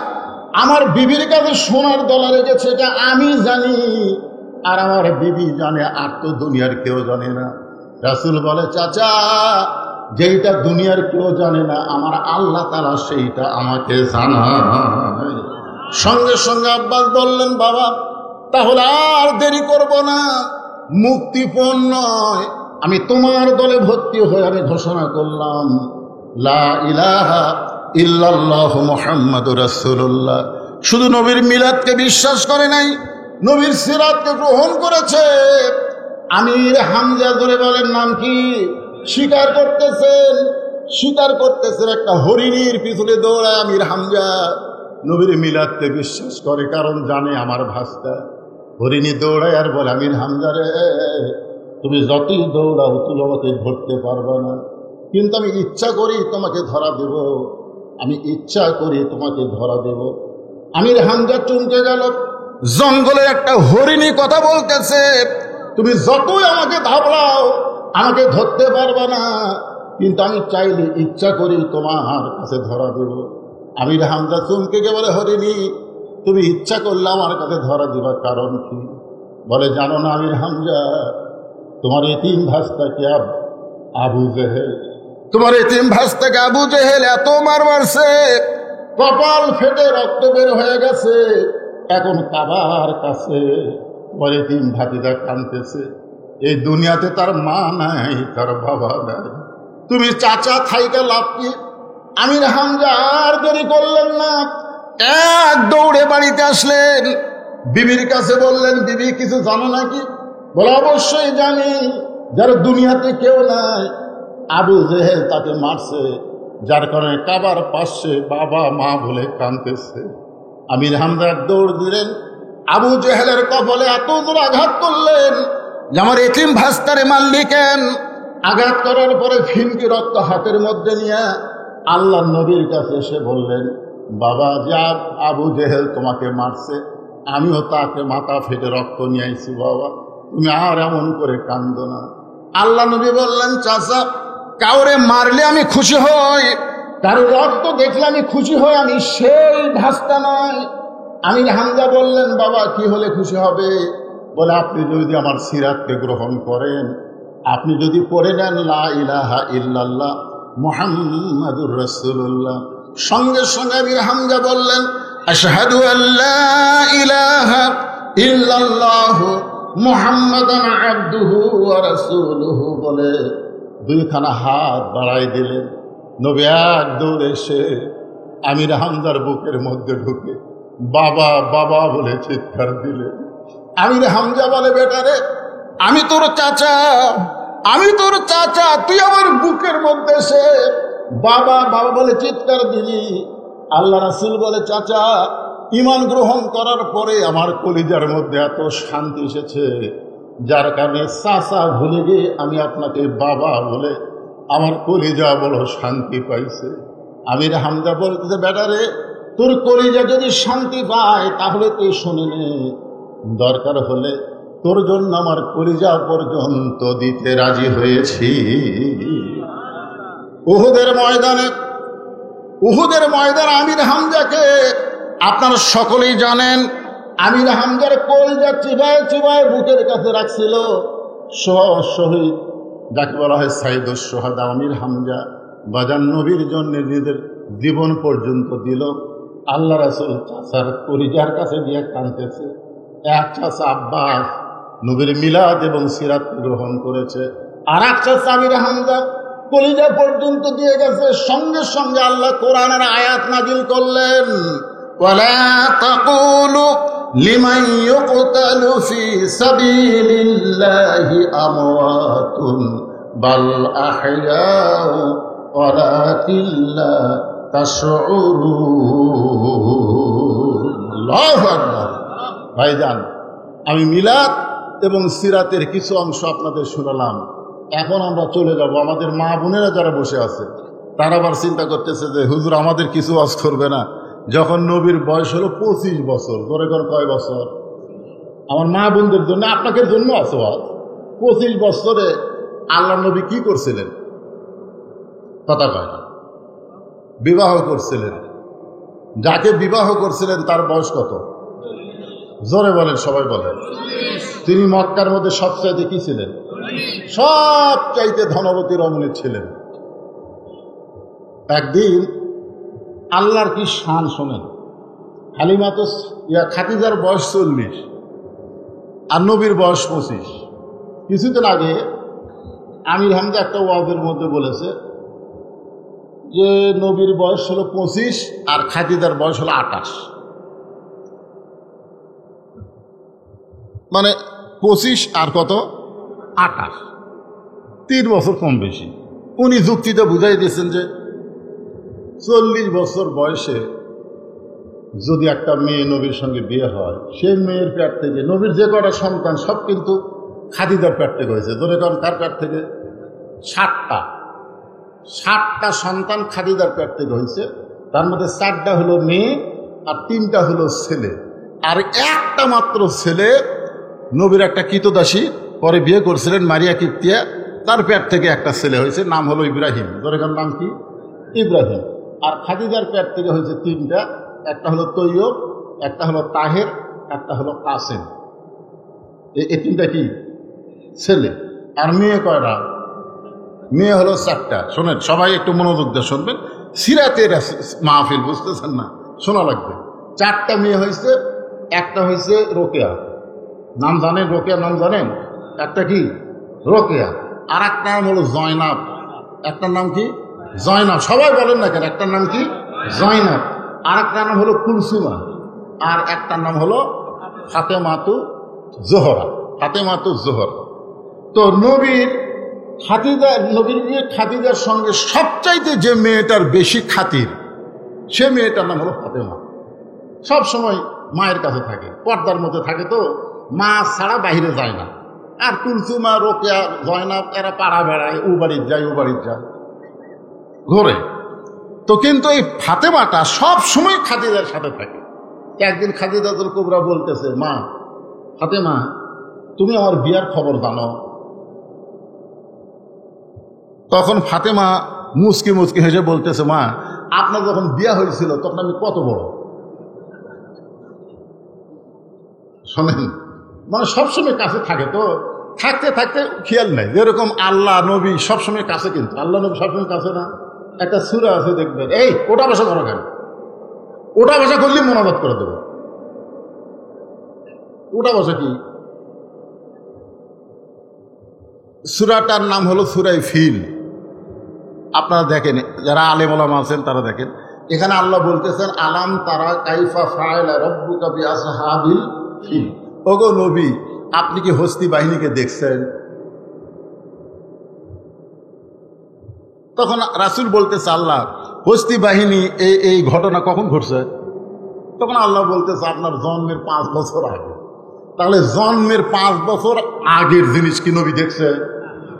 আমার বিবির কাছে সোনার দলা রেখেছে, এটা আমি জানি, আর আমার বিবি জানে, আর তো দুনিয়ার কেউ জানে না। রাসূল বলে, চাচা যেইটা দুনিয়ার কেউ জানে না, আমার আল্লাহ তাআলা সেইটা আমাকে জানায়। সঙ্গে সঙ্গে আব্বাস বললেন, বাবা তাহলে আর দেরি করব না, মুক্তিপণ নয়, আমি তোমার দলে ভর্তি হয়ে আমি ঘোষণা করলাম, লা ইলাহা ইল্লাল্লাহু মুহাম্মাদুর রাসূলুল্লাহ। শুধু নবীর মিলাদকে বিশ্বাস করে নাই, নবীর সিরাতকে গ্রহণ করেছে। আমির হামজা ধরে বলেন, নাম কি? স্বীকার করতেছেন একটা হরিণীর পিছনে দৌড়ায় আমির হামজা নবীর মিলাদকে বিশ্বাস করে, কারণ জানে আমার ভাস্তা। হরিণী দৌড়ায় আর বলে, আমির হামজা রে, তুমি যতই দৌড়াও তুমি আমাকে ধরতে পারবে না, কিন্তু আমি ইচ্ছা করি তোমাকে ধরা দেব। আমি ইচ্ছা করি তোমাকে ধরা দেব। আমির হামজা চমকে গেল। জঙ্গলে একটা হরিণী কথা বলতেছে, তুমি যতই আমাকে ধাবলাও আমাকে ধরতে পারবে না, কিন্তু আমি চাইলে ইচ্ছা করি তোমার কাছে ধরা দেব। আমির হামজা চমকে গিয়ে বলে, হরিণী তুমি ইচ্ছা করলে আমার কাছে ধরা দিবার কারণ কি? বলে, জানো না আমির হামজা, তোমার এতিম ভাস্তাকে আবু জেহেল, তোমার এতিম ভাস্তাকে আবু জেহেল এত মার মারছে, কপাল ফেটে রক্ত বের হয়ে গেছে, এখন কাবার কাছে তোমার এতিম ভাতিজা কাঁদতেছে। এই দুনিয়াতে তার মা নাই, তার বাবা নাই, তুমি চাচা থাইকা লাভ কি? আমির হামজা আর দেরি করলেন না, এক দৌড়ে বাড়িতে আসলেন। বিবির কাছে বললেন, বিবি কিছু জানো নাকি? বলে, অবশ্যই জানি, যার দুনিয়াতে কেউ নাই আবু জেহেল তাকে মারছে, যার কারণে কাবার পাশে বাবা মা বলে কাঁদতেছে। আমির হামজা দৌড় দিলেন, আবু জেহেলের কপালে এত দূর আঘাত করলেন যে আমার এতিম ভাস্তারে মারলি কেন? আঘাত করার পরে ফিনকি রক্ত হাতের মধ্যে নিয়ে আল্লাহ নবীর কাছে এসে বললেন, বাবা, যা আবু জেহেল তোমাকে মারছে, আমিও তাকে মাথা ফেটে রক্ত নিয়ে আইছি, বাবা তুমি আর এমন করে কান্দো না। আল্লাহ নবী বললেন, চাচা, কাউরে মারলে আমি খুশি হই, কারো রক্ত দেখলে আমি খুশি হই, আমি সেই ভাস্তা নয়। আমির হামজা বললেন, বাবা কি হলে খুশি হবে? বলে, আপনি যদি আমার সিরাতকে গ্রহণ করেন, আপনি যদি পড়ে নেন লা ইলাহা ইল্লাল্লাহ মুহাম্মাদুর রাসূলুল্লাহ, সঙ্গে সঙ্গে আমির হামজা বললেন, আশহাদু আল্লা ইলাহা ইল্লাল্লাহ মুহাম্মাদান আবদুহু ওয়া রাসূলুহু বলে দুইখানা হাত বাড়াই দিলেন। নবী এক দৌড়ে এসে আমির হামজার বুকের মধ্যে ঢুকে বাবা বাবা বলে চিৎকার দিলেন। আমির হামজা বলে, বেটারে, আমি তোর চাচা, আমি তোর চাচা, তুই আমার বুকের মধ্যে এসে বাবা বাবা বলে চিৎকার দিলি। আল্লাহ রাসূল বলে, চাচা, ঈমান গ্রহণ করার পরে আমার কলিজার মধ্যে এত শান্তি এসেছে, যার কারণে চাচা ভুলে গিয়ে আমি আপনাকে বাবা বলে আমার কলিজা বড় শান্তি পাইছে। আমির হামজা বলতেছে, বেটারে, তোর কলিজা যদি শান্তি পায় তাহলে তুই শুনে নে, দরকার হলে তোর জন্য আমার কলিজা পর্যন্ত দিতে রাজি হয়েছি। উহুদের ময়দানে আমির হামজাকে আপনারা সকলেই জানেন। আমির হামজার কলিজা চিবায় চিবায় বুকের কাছে রাখছিল শহীদ, যাকে বলা হয় সাইদুস শুহাদা আমির হামজা। বাজান নবীর জন্য নিজেদের জীবন পর্যন্ত দিল। আল্লাহ রাসূল চাচার কলিজার কাছে গিয়ে কাঁদতেছে। এক চাচা আব্বাস নবীর মিলাদ এবং সিরাত গ্রহণ করেছে, আর এক চাচা আমির হামজা কলিজা পর্যন্ত দিয়ে গেছে। সঙ্গে সঙ্গে আল্লাহ কোরআনের আয়াত নাজিল করলেন, ওয়ালা তাকুলু লিমান ইউকতালু ফি সাবিলিল্লাহি আমওয়াতুন বাল আহইয়াউ ওয়ালাকিন লা তাশউরুন। আল্লাহু আকবার। ভাইজান, আমি মিলাদ এবং সিরাতের কিছু অংশ আপনাদের শোনালাম। এখন আমরা চলে যাব। আমাদের মা বোনেরা যারা বসে আছে তারা আবার চিন্তা করতেছে যে হুজুর আমাদের কিছু ওয়াজ করবে না। যখন নবীর বয়স হলো 25 বছর, ধরে কর কয় বছর? আমার মা বোনদের জন্য, আপনাদের জন্য আছে ওয়াজ। 25 বছরে আল্লাহ নবী কি করছিলেন? কথা কয় না। বিবাহ করছিলেন। যাকে বিবাহ করছিলেন তার বয়স কত? জোরে বলেন, সবাই বলেন। তিনি মক্কার মধ্যে সবচাইতে কি ছিলেন? সবচাইতে ধনবতী রমণী ছিলেন। একদিন আল্লাহর কি শান শোনেন। হালিমা তো খাদিজার বয়স 40 আর নবীর বয়স 25। কিছুদিন আগে আমির হামজা একটা ওয়াজের মধ্যে বলেছে যে নবীর বয়স হলো 25 আর খাদিজার বয়স হলো 28। মানে 25 আর কত? 28, 3 বছর কম বেশি। উনি যুক্তিতে বুঝাই দিয়েছেন যে 40 বছর বয়সে যদি একটা মেয়ে নবীর সঙ্গে বিয়ে হয়, সেই মেয়ের পেট থেকে নবীর যে কটা সন্তান সব কিন্তু খাদিজার পেট থেকে হয়েছে। ধরে কারণ তার পেট থেকে 60টা সন্তান খাদিজার পেট থেকে হয়েছে। তার মধ্যে 4টা হলো মেয়ে আর 3টা হলো ছেলে, আর একটা মাত্র ছেলে নবীর একটা কৃতদাসী পরে বিয়ে করছিলেন মারিয়া কিপ্তিয়া, তার পেট থেকে একটা ছেলে হয়েছে, নাম হলো ইব্রাহিম। জোরেখান নাম কি? ইব্রাহিম। আর খাদিজার পেট থেকে হয়েছে 3টা, একটা হলো তৈয়ব, একটা হলো তাহের, একটা হলো কাসেম। এই 3টা কি ছেলে। আর মেয়ে কয়টা? মেয়ে হলো 4টা। শোনেন সবাই একটু মনোযোগ দিয়ে শুনবেন, সিরাতের মাহফিল, বুঝতেছেন না? শোনা লাগবে। 4টা মেয়ে হয়েছে, একটা হয়েছে রোকেয়া, নাম জানেন? রোকেয়া নাম জানেন? একটা কি রোকেয়া, আর একটা নাম হলো জয়নাব, একটার নাম কি জয়নাব, সবাই বলেন না কেন? একটার নাম কি জয়নাব, আর একটা নাম হলো কুলসুমা, আর একটার নাম হলো ফাতেমাতু জোহরা। ফাতেমাতু জোহরা। তো নবীর খাদিজার সঙ্গে সবচাইতে যে মেয়েটার বেশি খাতির, সে মেয়েটার নাম হলো ফাতেমা। সব সময় মায়ের কাছে থাকে, পর্দার মধ্যে থাকে, তো মা ছাড়া বাইরে যায় না। আর কুলসুমা, রোকেয়া, জয়নাব এরা পাড়া বেড়ায়, ও বাড়ির যায় ও বাড়ির যায়, ঘোরে। তো কিন্তু এই ফাতেমাটা সব সময় খাদিজার সাথে থাকে। একদিন খাদিজাতুল কুবরা বলতেছে, মা ফাতেমা, তুমি আমার বিয়ার খবর জানো? তখন ফাতেমা মুচকি মুচকি হেসে বলতেছে, মা আপনার যখন বিয়া হয়েছিল তখন আমি কত বড়। শোনেন, মানে সবসময় কাছে থাকে, তো থাকতে থাকতে খেয়াল নাই। যেরকম আল্লাহ নবী সবসময় কাছে, কিন্তু আল্লাহ নবী সবসময় কাছে না। একটা সূরা আছে দেখবেন, এই ওটা বসা করো কেন, ওটা বসা করলে মনোবাদ করে দেবে। ওটা বসা কি? সূরাটার নাম হলো সূরায়ে ফিল। আপনারা দেখেন, যারা আলেম ওলামা আছেন তারা দেখেন, এখানে আল্লাহ বলতেছেন, আলাম তারা কাইফা ফাআলা রাব্বুকা বিআসহাবিল ফিল। ওগো নবী, আপনি কি হস্তি বাহিনীকে দেখছেন? তখন রাসূল বলতেছে, আল্লাহ হস্তি বাহিনী এই ঘটনা কখন ঘটছে? তখন আল্লাহ বলতেছে, আপনার জন্মের 5 বছর আগে। তাহলে জন্মের 5 বছর আগের জিনিস কি নবী দেখছে?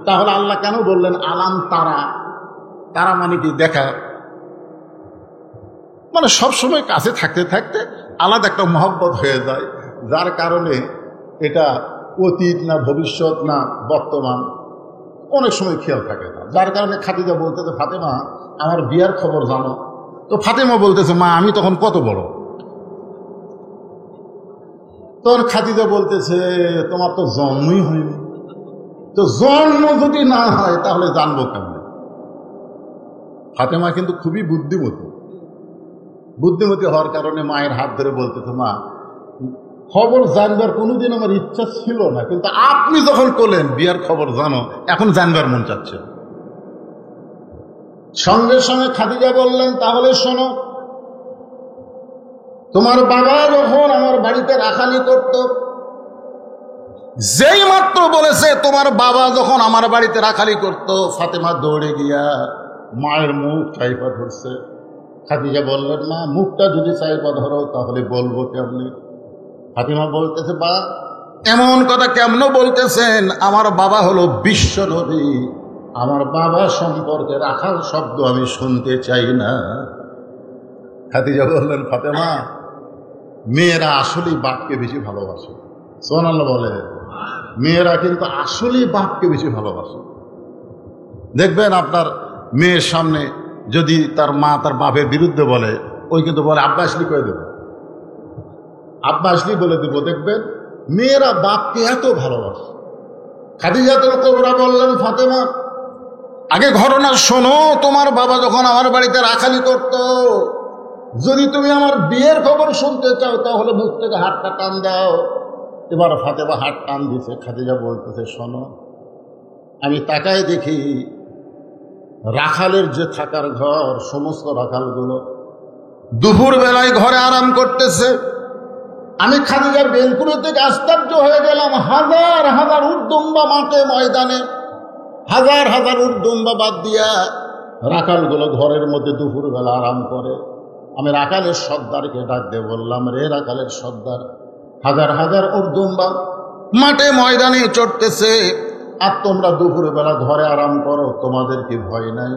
তাহলে আল্লাহ কেন বললেন আলাম তারা? তারা মানে কি? দেখা। মানে সবসময় কাছে থাকতে থাকতে আলাদা একটা মহব্বত হয়ে যায়, যার কারণে এটা অতীত না ভবিষ্যৎ না বর্তমান, অনেক সময় খেয়াল থাকে না। যার কারণে খাদিজা বলতেছে, ফাতেমা আমার বিয়ার খবর জানো? তো ফাতেমা বলতেছে, মা আমি তখন কত বড়? তখন খাদিজা বলতেছে, তোমার তো জন্মই হয়নি। তো জন্ম যদি না হয় তাহলে জানবো কেমন? ফাতেমা কিন্তু খুবই বুদ্ধিমতী হওয়ার কারণে মায়ের হাত ধরে বলতেছে, মা খবর জানবার কোনোদিন আমার ইচ্ছা ছিল না, কিন্তু আপনি যখন বললেন বিয়ার খবর জানো, এখন জানবার মন চাচ্ছে। সঙ্গে সঙ্গে খাদিজা বললেন, তাহলে শোনো, তোমার বাবা যখন আমার বাড়িতে রাখালি করত, যেই মাত্র বলেছে তোমার বাবা যখন আমার বাড়িতে রাখালি করত, ফাতেমা দৌড়ে গিয়া মায়ের মুখ চাইপা ধরছে। খাদিজা বললেন, মা মুখটা যদি চাইপা ধরো তাহলে বলবো কেমনি? ফাতেমা বলতেছে, বা এমন কথা কেমন বলতেছেন? আমার বাবা হলো বিশ্ব নবী, আমার বাবা সম্পর্কে রাখাল শব্দ আমি শুনতে চাই না। খাদিজা বললেন, ফাতেমা মেয়েরা আসলেই বাপকে বেশি ভালোবাসে। সুবহানাল্লাহ বলে, মেয়েরা কিন্তু আসলেই বাপকে বেশি ভালোবাসে। দেখবেন আপনার মেয়ের সামনে যদি তার মা তার বাপের বিরুদ্ধে বলে, ওই কিন্তু বলে আব্বা আসলি কয়ে দেবো, আব্বা আসলি বলে দেবো। দেখবেন মেয়েরা বাপকে এত ভালোবাসে। খাদিজাতুল কুবরা বললেন, ফাতেমা আগে ঘটনা শোনো, তোমার বাবা যখন আমার বাড়িতে রাখালি করত, যদি তুমি আমার বিয়ের খবর শুনতে চাও তাহলে মুখ থেকে হাতটা টান দাও। এবার ফাতেমা হাত টান দিছে। খাদিজা বলতেছে, শোনো, আমি তাকায় দেখি রাখালের যে থাকার ঘর, সমস্ত রাখালগুলো দুপুর বেলায় ঘরে আরাম করতেছে। আমি খাদিজার বেলকুনি থেকে আশ্চর্য হয়ে গেলাম। হাজার হাজার উটদুম্বা মাঠে ময়দানে, হাজার হাজার উটদুম্বা বাদ দিয়া রাখালগুলো ঘরের মধ্যে দুপুর বেলা আরাম করে। আমি রাখালের সর্দারকে ডাক দিয়ে বললাম, রে রাখালের সর্দার, হাজার হাজার উটদুম্বা মাঠে ময়দানে চড়তেছে, আর তোমরা দুপুর বেলা ঘরে আরাম করো, তোমাদের কি ভয় নাই?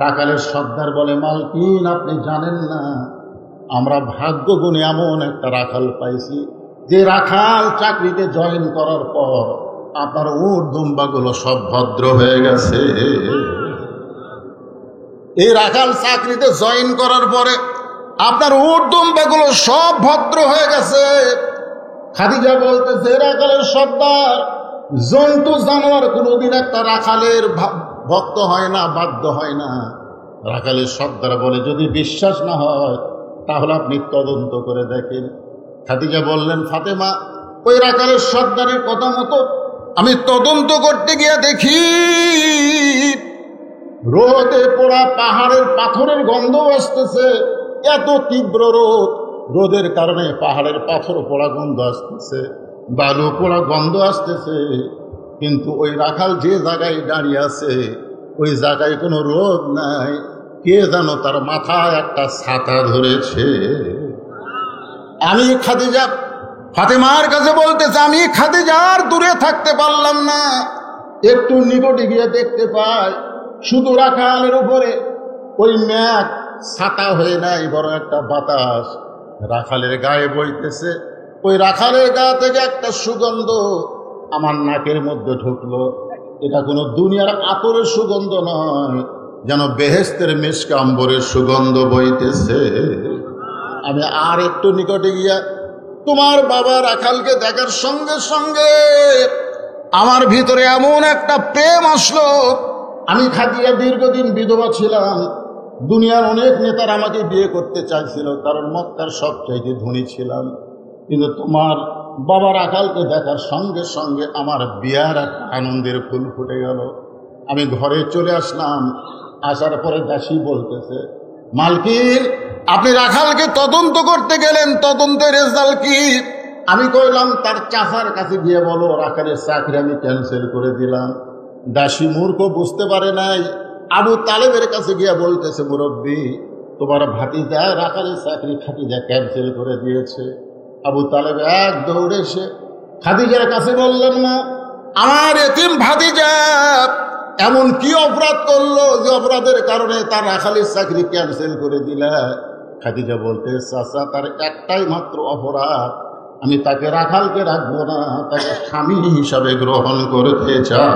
রাখালের সর্দার বলে, মালকিন আপনি জানেন না, আমরা ভাগ্য গুণে এমন একটা রাখাল পাইছি যে রাখাল চাকরিতে জয়েন করার পর আপনার উট দুম্বাগুলো সব ভদ্র হয়ে গেছে। এই রাখাল চাকরিতে জয়েন করার পরে আপনার উট দুম্বাগুলো সব ভদ্র হয়ে গেছে। খাদিজা বলতেছে, রাখালের সর্দার, জন্তু জানোয়ার কোনোদিন একটা রাখালের ভক্ত হয় না, বাধ্য হয় না। রাখালের সর্দার বলে, যদি বিশ্বাস না হয় তাহলে আপনি তদন্ত করে দেখেন। খাদিজা বললেন, ফাতেমা, ওই রাখালের সর্দারের কথা মতো আমি তদন্ত করতে গিয়ে দেখি রোদে পোড়া পাহাড়ের পাথরের গন্ধ আসতেছে। এত তীব্র রোদ, রোদের কারণে পাহাড়ের পাথর পোড়া গন্ধ আসতেছে, বালু পোড়া গন্ধ আসতেছে। কিন্তু ওই রাখাল যে জায়গায় দাঁড়িয়ে আছে ওই জায়গায় কোনো রোদ নাই। কে জানো তার মাথায় একটা ছাতা ধরেছে। আমি খাদিজা ফাতেমার কাছে বলতেছে, আমি খাদিজার দূরে থাকতে পারলাম না, একটু নিকটে গিয়ে দেখতে পাই শুধু রাখালের উপরে ওই মেঘ ছাতা হয়ে নাই, বড় একটা বাতাস রাখালের গায়ে বইতেছে। ওই রাখালের গা থেকে একটা সুগন্ধ আমার নাকের মধ্যে ঢুকলো। এটা কোনো দুনিয়ার আতরের সুগন্ধ নয়, যেন বেহেশতের মিশকে আম্বরের সুগন্ধ বইতেছে। আমি আর একটু নিকটে গিয়া তোমার বাবা রাখালকে দেখার সঙ্গে সঙ্গে আমার ভিতরে এমন একটা প্রেম আসলো। আমি খাদিজা দীর্ঘদিন বিধবা ছিলাম, দুনিয়ার অনেক নেতারা আমাকে বিয়ে করতে চাইছিল, কারণ মক্কার সবচাইতে ধনী ছিলাম। কিন্তু তোমার বাবা রাখালকে দেখার সঙ্গে সঙ্গে আমার বিয়ার একটা আনন্দের ফুল ফুটে গেল। আমি ঘরে চলে আসলাম। আসার পরে দাসী বলতেছে, মালকিন আপনি রাখালকে তদন্ত করতে গেলেন, তদন্তের রেজাল্ট কি? আমি কইলাম, তার চাচার কাছে গিয়ে বলো রাখালের চাকরি আমি ক্যান্সেল করে দিলাম। দাসী মূর্খ, বুঝতে পারে নাই। আবু তালেবের কাছে গিয়ে বলতেছে, মুরব্বী তোমার ভাতিজা রাখালের চাকরি খাদিজা ক্যান্সেল করে দিয়েছে। আবু তালেব এক দৌড়ে এসে খাদিজার কাছে বললেন, মা আমার এতিম ভাতিজা এমন কি অপরাধ করলো যে অপরাধের কারণে তার রাখালের চাকরি ক্যান্সেল করে দিলা? খাদিজা বলতে, চাচা তার একটাই মাত্র অপরাধ, আমি তাকে রাখালকে রাখবো না, তাকে স্বামী হিসাবে গ্রহণ করতে চাই।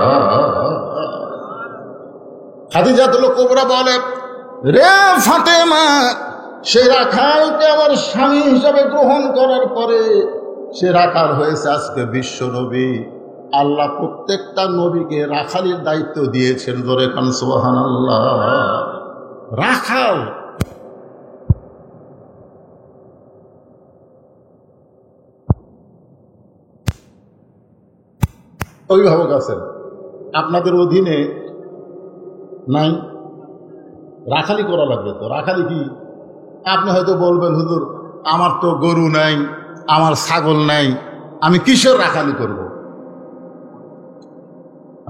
খাদিজাতুল কুবরা বলে, রে ফাতেমা, সে রাখালকে আমার স্বামী হিসাবে গ্রহণ করার পরে সে রাখাল হয়েছে আজকে বিশ্ব নবী। আল্লাহ প্রত্যেকটা নবীকে রাখালের দায়িত্ব দিয়েছেন। জোরে কান সুবহানাল্লাহ। রাখাল অভিভাবক আছেন আপনাদের অধীনে নাই, রাখালি করা লাগবে। তো রাখালি কি? আপনি হয়তো বলবেন, হুজুর আমার তো গরু নাই, আমার ছাগল নাই, আমি কিসের রাখালি করব?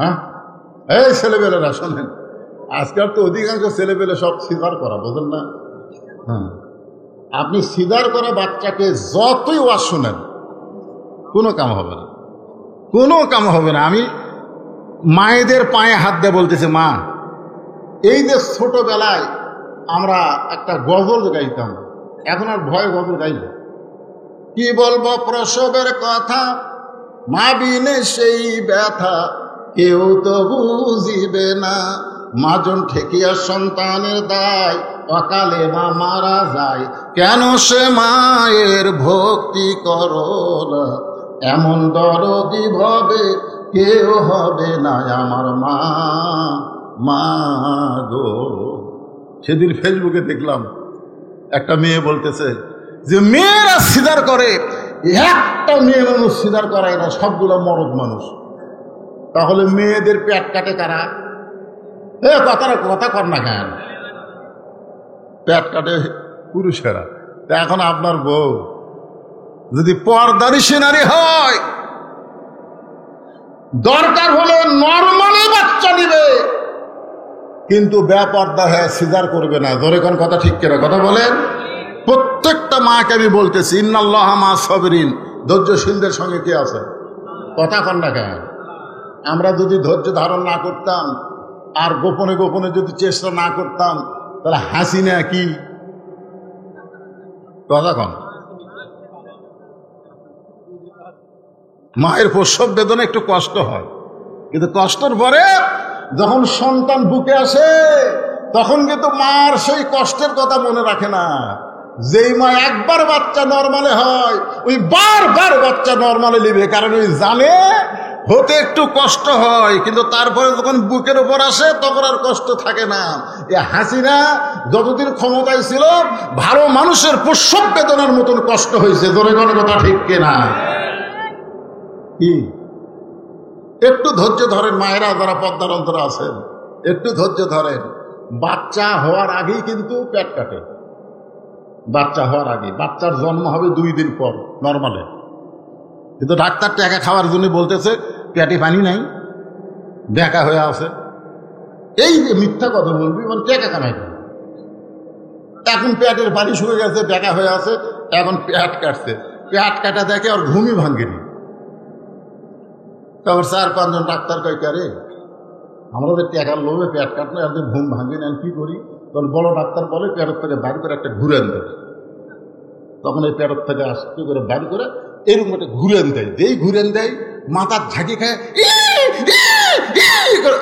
হ্যাঁ, এই ছেলেবেলেরা শোনেন, আজকাল তো অধিকাংশ ছেলেবেলে সব সিজার করা, বোঝেন না? হ্যাঁ, আপনি সিজার করা বাচ্চাকে যতই ওয়াজ শোনেন কোনো কাম হবে না, কোনো কাম হবে না। আমি মায়েদের পায়ে হাত দিয়ে বলতেছে, মা এই যে ছোটবেলায় আমরা একটা গজল গাইতাম, এখন আর ভয় গজল গাইব? কি বলবো প্রসবের কথা, মা বিনে সেই ব্যথা কেউ তো বুঝিবে না। মাজন ঠেকিয়া সন্তানের দায়, অকালে মা মারা যায়, কেন সে মায়ের ভক্তি করো না? এমন দরদি ভবে কেউ হবে না আমার মা, মা গো। সেদিন ফেসবুকে দেখলাম একটা মেয়ে বলতেছে যে মেয়েরা সিজার করে, একটা মেয়ে মানুষ সিজার করায় না, সবগুলো মরদ মানুষ। তাহলে মেয়েদের পেট কাটে কারা? কথা কর না কেন? পেট কাটে পুরুষেরা। তা এখন আপনার বউ যদি পর্দানিশী নারী হয়, দরকার হলে নর্মালি বাচ্চা নিবে, কিন্তু বেপর্দা হয়ে সিজার করবে না। ধরে কোন কথা ঠিক কেনা কথা বলেন? প্রত্যেকটা মাকে আমি বলতেছি, ইন্নাল্লাহা মা সাবিরিন, ধৈর্যশীলদের সঙ্গে কে আছে? কথা কন না কেন? আমরা যদি ধৈর্য ধারণ না করতাম আর গোপনে গোপনে যদি চেষ্টা না করতাম তাহলে হাসিনা কি কথা কন, মায়ের প্রসব বেদনা একটু কষ্ট হয়, কিন্তু কষ্টের পরে যখন সন্তান বুকে আসে তখন কিন্তু মার সেই কষ্টের কথা মনে রাখে না। যেই মা একবার বাচ্চা নর্মালে হয় ওই বারবার বাচ্চা নর্মালে নিবে, কারণ ওই জানে হতে একটু কষ্ট হয়, কিন্তু তারপরে যখন বুকের উপর আসে তখন আর কষ্ট থাকে না। এ হাসিনা যতদিন ক্ষমতায় ছিল ভালো মানুষের প্রসব বেদনার মতন কষ্ট হয়েছে। জোরে কোনো কথা ঠিক কিনা? কি একটু ধৈর্য ধরেন মায়েরা যারা পদ্মার অন্তরে আছেন, একটু ধৈর্য ধরেন। বাচ্চা হওয়ার আগেই কিন্তু পেট কাটে, বাচ্চা হওয়ার আগে। বাচ্চার জন্ম হবে 2 দিন পর নর্মালে, কিন্তু ডাক্তার টাকা খাওয়ার জন্য বলতেছে পেটে পানি নাই, বেঁকা হয়ে আছে। এই যে মিথ্যা কথা বলবি মানে টাকা কামাই করে। এখন পেটের পানি শুয়ে গেছে, বেঁকা হয়ে আছে, এখন পেট কাটছে। পেট কাটা দেখে আর ঘুমই ভাঙ্গেনি। তারপর 4-5 জন ডাক্তার কয় রে আমাদের টাকার লোভে পেট কাটলে আপনি ঘুম ভাঙেন, আমি কি করি? তখন বড় ডাক্তার বলে পেটের থেকে বাইর করে একটা ঘুরেন দেয়। তখন এই পেটের থেকে আস্তে করে বাইর করে এরকম একটা ঘুরেন দেয়। যেই ঘুরেন দেয় মাথার ঝাঁকি খায়,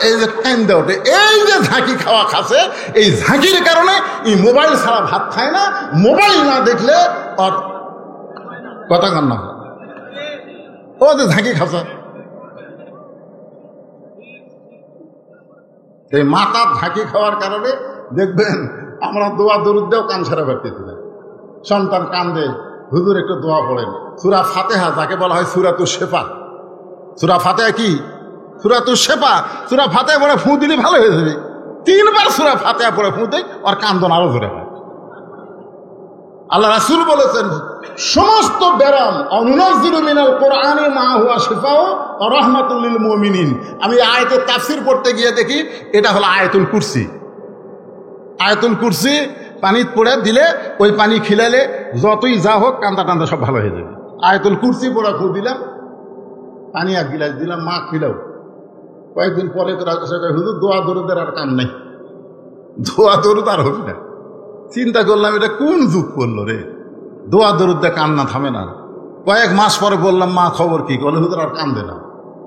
এই যে টাইম দেয় ওঠে। এই যে ঝাঁকি খাওয়া খাচ্ছে, এই ঝাঁকির কারণে এই মোবাইল ছাড়া ভাত খায় না। মোবাইল না দেখলে আর কথা কান্না হয়। ও যে ঝাঁকি খাচ্ছে, এই মাথার ঝাঁকি খাওয়ার কারণে দেখবেন আমরা দোয়া দরুদ দেও কান ছাড়া পারতেছি না। সন্তান কান্দে, হুজুর একটু দোয়া পড়েন। সূরা ফাতিহা যাকে বলা হয় সূরাতুশ শিফা। সূরা ফাতিহা কি? সূরাতুশ শিফা। সূরা ফাতিহা পড়ে ফু দিলে ভালো হয়ে যাবে। 3 বার সূরা ফাতিহা পড়ে ফু দেয়, আর কান্দন আরো জোরে হয়। আল্লাহ রাসূল বলেছেন সমস্ত ব্যারাম অনুনাজ্জিলু মিনাল কোরআনি মা হুয়া শিফাউ ওয়া রাহমাতুল লিল মুমিনিন। আমি আয়াতের তাফসীর পড়তে গিয়ে দেখি এটা হলো আয়াতুল কুরসি। আয়াতুল কুরসি পানি পড়ে দিলে ওই পানি খিলালে যতই যা হোক কান্দা টান্দা সব ভালো হয়ে যাবে। আয়াতুল কুরসি পড়া খুব দিলাম, পানি 1 গিলাস দিলাম, মা খিলাও। কয়েকদিন পরে হুজুর দোয়া দরুদের আর কাম নেই, দোয়া দরুদ আর হবে না। চিন্তা করলাম এটা কোন যুগ করলো রে, দোয়া দরুদে কান্না থামে না। কয়েক মাস পরে বললাম মা খবর কি? বলে হুজুর আর কান্দে না।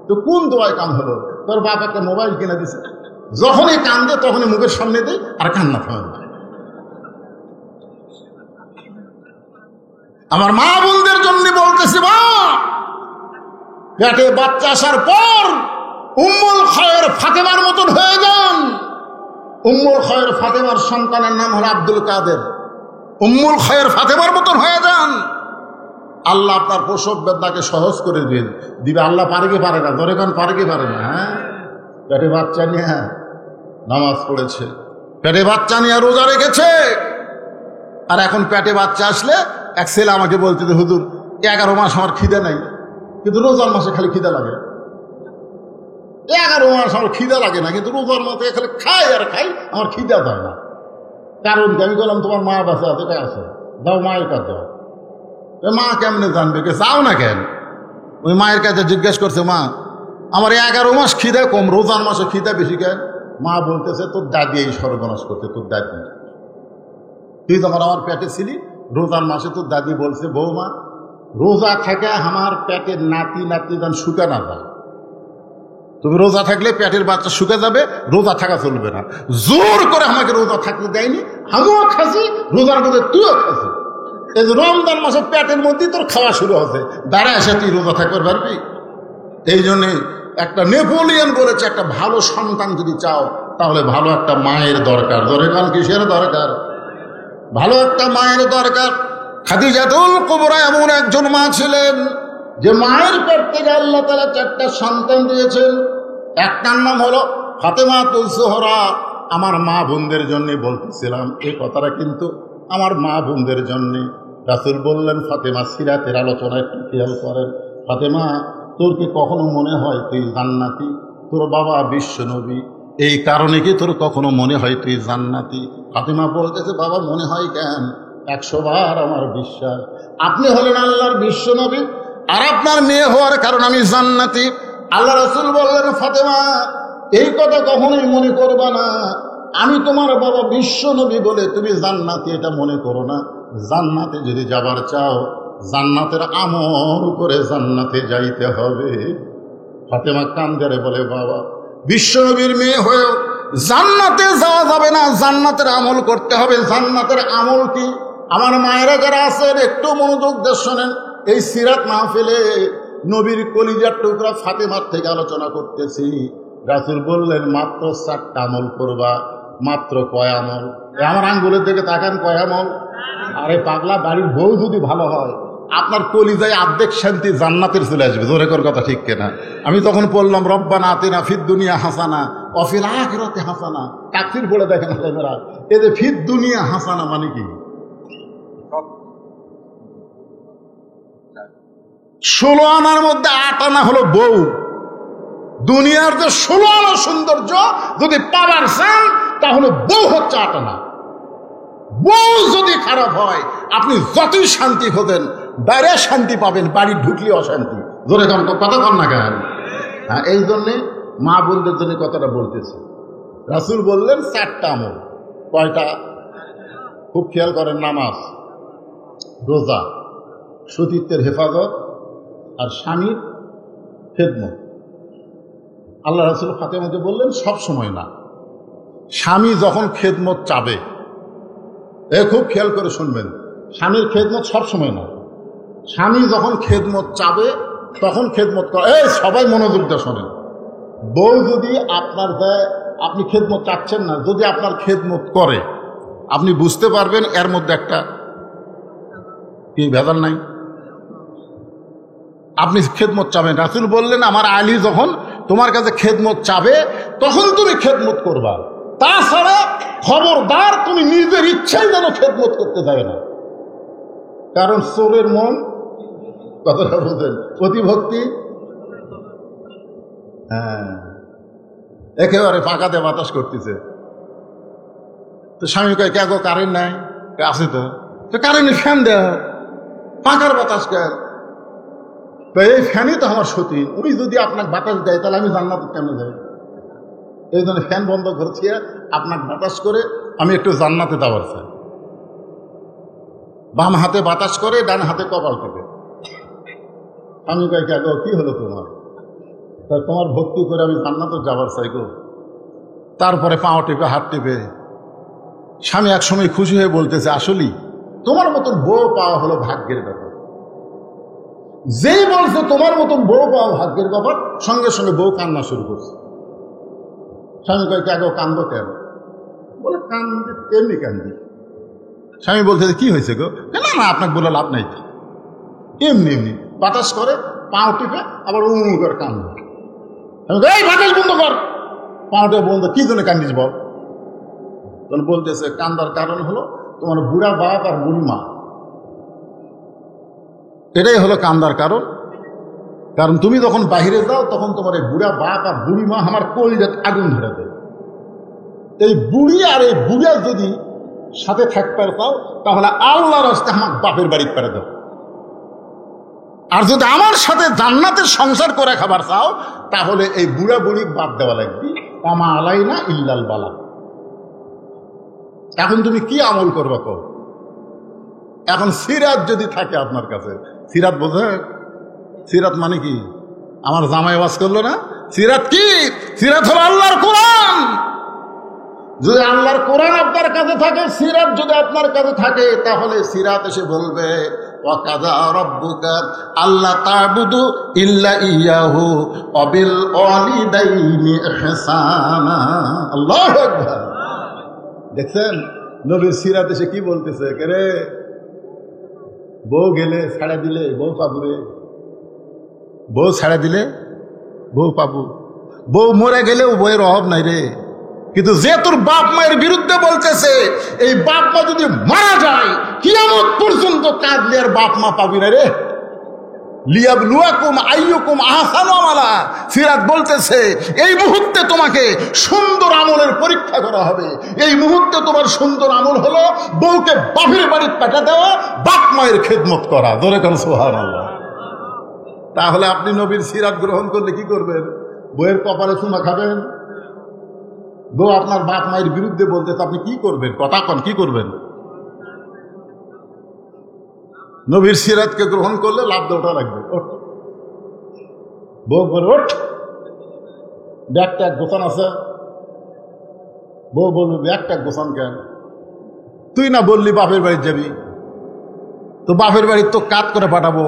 তো কোন দোয়ায় কাম হলো? তোর বাপ একটা মোবাইল কিনে দিছে, যখনই কান্দে তখনই মুখের সামনে দেয় আর কান্না থামে না। আমার মা বোনদের জন্য বলতেছি, মা পেটে বাচ্চা আসার পর উম্মুল খায়ের ফাতেমার মতন হয়ে যান। উম্মুল খায়ের ফাতেমার সন্তানের নাম হলো আব্দুল কাদের। উম্মুল খায়ের ফাতেমার মতন হয়ে যান। আল্লাহ আপনার প্রসব বেদনাকে সহজ করে দিবে। আল্লাহ পারে কি পারে না? ধরে কান পারে কি পারে না? হ্যাঁ, পেটে বাচ্চা নিয়ে নামাজ পড়েছে, পেটে বাচ্চা নিয়ে রোজা রেখেছে। আর এখন পেটে বাচ্চা আসলে এক ছেলে আমাকে বলছে যে হুজুর 11 মাস আমার খিদে নাই, কিন্তু রোজার মাসে খালি খিদে লাগে। 11 মাস আমার খিদে লাগে না, কিন্তু রোজার মাসে খালি খাই আর খাই, আমার খিদে দেয় না। কারণ আমি বললাম তোমার মা বাচ্চা আছে, আছে দাও, মায়ের কাছে দাও। মা কেমনে জানবে? কে চাও না কেন? ওই মায়ের কাছে জিজ্ঞেস করছে, মা আমার 11 মাস খিদে কম, রোজার মাসে খিদে বেশি কেন? মা বলতেছে তোর দাদি এই সর্বনাশ করতে, তোর দাদি। তুই যখন আমার পেটে ছিলি রোজার মাসে তোর দাদি বলছে বৌমা রোজা থাকে আমার পেটের নাতি নাতি যেন শুকা না যায়। তুমি রোজা থাকলে পেটের বাচ্চা শুকে যাবে, রোজা থাকা চলবে না। জোর করে আমাকে রোজা থাকতে দেয়নি, আমিও খাসি, রোজার মধ্যে তুইও খাসি। এই যে রমজান মাসে পেটের মধ্যেই তোর খাওয়া শুরু হচ্ছে, দাঁড়ায় এসে তুই রোজা থাকতে পারবি? এই জন্যে একটা নেপোলিয়ন বলেছে একটা ভালো সন্তান যদি চাও তাহলে ভালো একটা মায়ের দরকার। দরকার কিসের দরকার? ভালো একটা মায়ের দরকার। খাদিজাতুল কুবরা এমন একজন মা ছিলেন যে মায়ের পেট থেকে আল্লাহ তাআলা 4টা সন্তান দিয়েছেন। একটার নাম হলো ফাতেমাতুজ জোহরা। আমার মা বোনদের জন্য বলতেছিলাম এই কথাটা, কিন্তু আমার মা বোনদের জন্য রাসূল বললেন ফাতেমা সিরাতের আলোচনা একটু খেয়াল করেন। ফাতেমা তোর কি কখনো মনে হয় তুই জান্নাতি? তোর বাবা বিশ্ব নবী, এই কারণে কি তোর কখনো মনে হয় তুই জান্নাতি? ফাতেমা বলতেছে বাবা মনে হয় কেন? 100 বার আমার বিশ্বাস আপনি হলেন আল্লাহর বিশ্ব নবী, আর আপনার মেয়ে হওয়ার কারণ আমি জান্নাতি। আল্লাহ রাসূল বললেন ফাতেমা এই কথা কখনোই মনে করবা না আমি তোমার বাবা বিশ্ব নবী বলে তুমি জান্নাতে, এটা মনে করো না। জান্নাতে যদি যাবার চাও জান্নাতের আমল করে জান্নাতে যাইতে হবে। ফাতেমা কান্দারে বলে, বাবা বিশ্ব নবীর মেয়ে হয়েও জান্নাতে যাওয়া যাবে না, জান্নাতের আমল করতে হবে। জান্নাতের আমল কি? আমার মায়েরা যারা আছেন একটু মনোযোগ দিয়ে শোনেন। এই সিরাত মাহফিলে নবীর কলিজার টুকরা ফাতেমার থেকে আলোচনা করতেছি। রাসূল বললেন মাত্র 4টা আমল করবা। মাত্র কয় আমল? আমার আঙ্গুলের দিকে তাকান, কয় আমল? আরে পাগলা, বাড়ির বউ যদি ভালো হয় আপনার কলিজায় অর্ধেক শান্তি জান্নাতের চলে আসবে। জোরে কর কথা, ঠিক কিনা? আমি তখন বললাম রব্বানা আতিনা ফিদ দুনিয়া হাসানা ওয়া ফিল আখিরাতি হাসানা। তাকফির বলে দেখেন আপনারা, এই যে ফিদ দুনিয়া হাসানা মানে কি? 16 আনার মধ্যে 8 আনা হলো বউ। দুনিয়ার যে 16 আনা সৌন্দর্য যদি পাবার চান তাহলে বউ হচ্ছে 8 আনা। বউ যদি খারাপ হয় আপনি যতই শান্তি খোঁজেন বাইরে শান্তি পাবেন, বাড়ি ঢুকলে অশান্তি। ধরে কথা কন না কেন? হ্যাঁ, এই জন্যে মা বোনদের জন্য কথাটা বলতেছি। রাসূল বললেন 4টা আমল। কয়টা? খুব খেয়াল করেন। নামাজ, রোজা, সতীত্বের হেফাজত আর স্বামীর খেদমত। আল্লাহ রাসূল ফাতেমাকে বললেন সব সময় না, স্বামী যখন খেদমত চাবে, খুব খেয়াল করে শুনবেন, স্বামীর খেদমত সব সময় না। স্বামী যখন খেদমত চাবে তখন খেদমত করে। সবাই মনোযোগ দিয়ে শোনেন। বউ যদি আপনার দেয়, আপনি খেদমত চাচ্ছেন না, যদি আপনার খেদমত করে আপনি বুঝতে পারবেন এর মধ্যে একটা কি ভেজাল নাই। আপনি খেদমত চাবেন। রাসূল বললেন আমার আলী যখন তোমার কাছে খেদমত চাবে তখন তুমি খেদমত করবা, তাছাড়া খবরদার তুমি নিজের ইচ্ছাই যেন খেদমত করতে যাবে না। কারণ চোরের মন, কথাটা বুঝেন, অতিভক্তি। হ্যাঁ, একেবারে ফাঁকাতে বাতাস করতেছে। তো স্বামী কয় কে গো, কারেন্ট নাই? আছে তো কারেন্টে ফ্যান দেয়, পাখার বাতাস কেন? এই ফ্যানই তো আমার সতী, উনি যদি আপনাকে বাতাস দেয় তাহলে আমি জান্নাতে কেমনে যাই? এই জন্য ফ্যান বন্ধ করছি, আপনাকে বাতাস করে আমি একটু জান্নাতে যাওয়ার চাই। বাম হাতে বাতাস করে, ডান হাতে কপাল টিপে। আমি কই কে গো, কি হলো তোমার? তোমার ভক্তি করে আমি জান্নাতে যাবার চাই গো। তারপরে পাও টিপে, হাত টিপে। স্বামী এক সময় খুশি হয়ে বলতেছে, আসলেই তোমার মতন বউ পাওয়া হলো ভাগ্যের ব্যাপার। যেই বলছে তোমার মতন বউ পাওয়া ভাগ্যের ব্যাপার, সঙ্গে সঙ্গে বউ কান্না শুরু করছে। স্বামী কয় কে গো, কান্দো কেন? বলে কান্দি, এমনি কান্দি। স্বামী বলতেছে কি হয়েছে গো? না না, আপনাকে বলে লাভ নাই, এমনি এমনি বাতাস করে, পাও টিপে, আবার করে কান্দ। এই বাতাস বন্ধ কর, পাওটা বন্ধ। কি জন্য কান্দিস বল? তখন বলতেছে কান্দার কারণ হলো তোমার বুড়া বাপ আর বুড়ি মা, এটাই হলো কান্দার কারণ। কারণ তুমি যখন বাহিরে যাও তখন তোমার এই বুড়া বাপ আর বুড়ি মা আমার কলিজায় আগুন ধরে দেয়। এই বুড়ি আর এই বুড়া যদি সাথে থাকতে চাও তাহলে আল্লাহর রাস্তায় আমার বাপের বাড়ি করে দাও। আর যদি আমার সাথে জান্নাতের সংসার করে খাবার চাও তাহলে এই বুড়া বুড়ি বাদ দেওয়া লাগবে। আমা আলাইনা ইল্লাল বালা। এখন তুমি কি আমল করবা? তো এখন সিরাত যদি থাকে আপনার কাছে, সিরাত বোঝে? সিরাত মানে কি? আমার জামাই ওয়াজ করলো না, সিরাত কি? সিরাত হলো আল্লাহর কোরআন। যদি আল্লাহর কোরআন আপনার কাছে থাকে, সিরাত যদি আপনার কাছে থাকে, তাহলে সিরাত এসে বলবে ওয়াকাযা রাব্বুকা আল্লা তা'বুদু ইল্লা ইয়াহু ওয়া বিল ওয়ালিদাইনি ইহসানা। আল্লাহু আকবার। দেখছেন নবীর সিরাত এসে কি বলতেছে? রে বউ গেলে ছাড়া দিলে বউ পাবু রে, বউ ছাড়া দিলে বউ পাবু, বউ মরে গেলেও বউয়ের অভাব নাই রে। কিন্তু যে তোর বাপ মায়ের বিরুদ্ধে বলতেছে, এই বাপ মা যদি মারা যায় কিয়ামত পর্যন্ত কাঁদলে আর বাপ মা পাবি না রে। লিয়াবলুয়াকুম আইয়ুকুম আহসানু আমালা। সিরাত বলতেছে এই মুহূর্তে তোমাকে সুন্দর আমলের পরীক্ষা করা হবে। এই মুহূর্তে তোমার সুন্দর আমল হলো বউকে বাপের বাড়িতে পাঠা দেওয়া, বাপ মায়ের খেদমত করা। ধরে কেন সুবহানাল্লাহ। তাহলে আপনি নবীর সিরাত গ্রহণ করলে কি করবেন? বইয়ের কপালে চুমা খাবেন, বউ আপনার বাপ মায়ের বিরুদ্ধে বলতে আপনি কি করবেন? কথা কন, কি করবেন? নবীর সিরাতকে গ্রহণ করলে লাভ দেওয়া লাগবে। ওঠ, বউ বলে ওঠ, ব্যাগটা এক গোছান আছে। বউ বলবে ব্যাগটা এক গোছান কেন? তুই না বললি বাপের বাড়ি যাবি, তো বাপের বাড়ি তো কাজ করে পাঠাবো।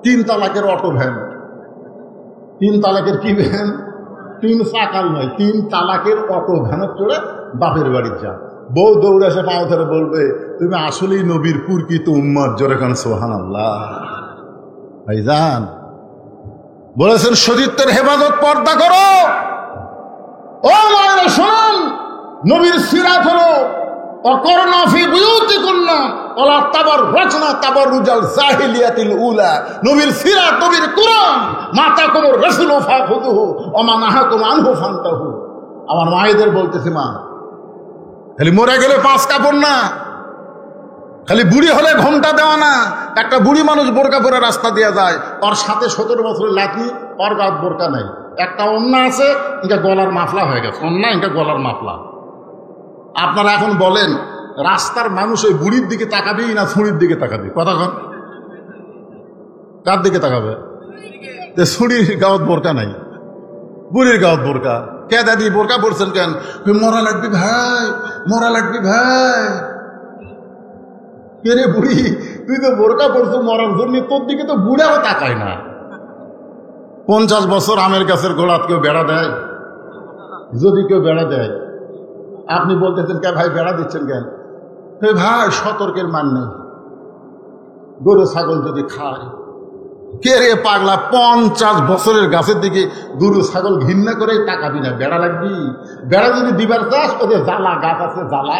3 তালাকের অটো ভ্যান, 3 তালাকের কি ভ্যান? 3 চাকাল নয়, 3 তালাকের অটো ভ্যানের চড়ে বাপের বাড়ি যা। বউ দৌড়ে এসে পাও ধরে বলবে তুমি আসলেই নবীর প্রকৃত উম্মত। জোরে কান সুবহানাল্লাহ। ভাইজান বলেছেন শরীয়তের হেফাজত, পর্দা করো। ও মায়েরা শুনুন, নবীর সিরাত হলো অকরনা ফি বুয়ুতিকুন্না ওয়ালা তাবাররাজনা তাবাররুজাল জাহিলিয়াতিল উলা। নবীর সিরাত, নবীর কুরআন, মাতাকুম রাসূলু ফাখুযুহু ওয়া মা নাহাকুম আনহু ফান্তাহু। আমার মায়েদের বলতেছি, মা খালি মরে গেলে 5 কাপড় না, খালি বুড়ি হলে ঘোমটা দেওয়া না। একটা বুড়ি মানুষ বোরকা পরে রাস্তা দিয়ে যায়, ওর সাথে 17 বছরের লাঠি, ওর গাত বোরকা নাই। একটা অন্যা আছে, এটা গলার মাফলা হয়ে গেছে, অন্যা এটা গলার মাফলা। আপনারা এখন বলেন রাস্তার মানুষ ওই বুড়ির দিকে তাকাবি না ছুরির দিকে তাকাবি? কথা কন, কার দিকে তাকাবে? ছুরির গাওয়াত বোরকা নাই, বুড়ির গাওয়াত বোরকা। কে দাদি বোরকা পড়ছেন কেন? মরা লাগবি ভাই, মরা লাগবি ভাই। কে রে বুড়ি, তুই তো বোরকা পড়ছো মরার জন্য, তোর দিকে তো বুড়াও তাকায় না। 50 বছর আমের গাছের গোড়াত কেউ বেড়া দেয়? যদি কেউ বেড়া দেয়, আপনি বলতেছেন কে ভাই বেড়া দিচ্ছেন কেন? ভাই সতর্কের মান নেই, গরু ছাগল যদি খায়। কে রে পাগলা, 50 বছরের গাছের দিকে গরু ছাগল ঘৃণা করে তাকাবি না? বেড়া লাগবি? বেড়া যদি দিবার চাস, ওদের জ্বালা গাছ আছে, জ্বালা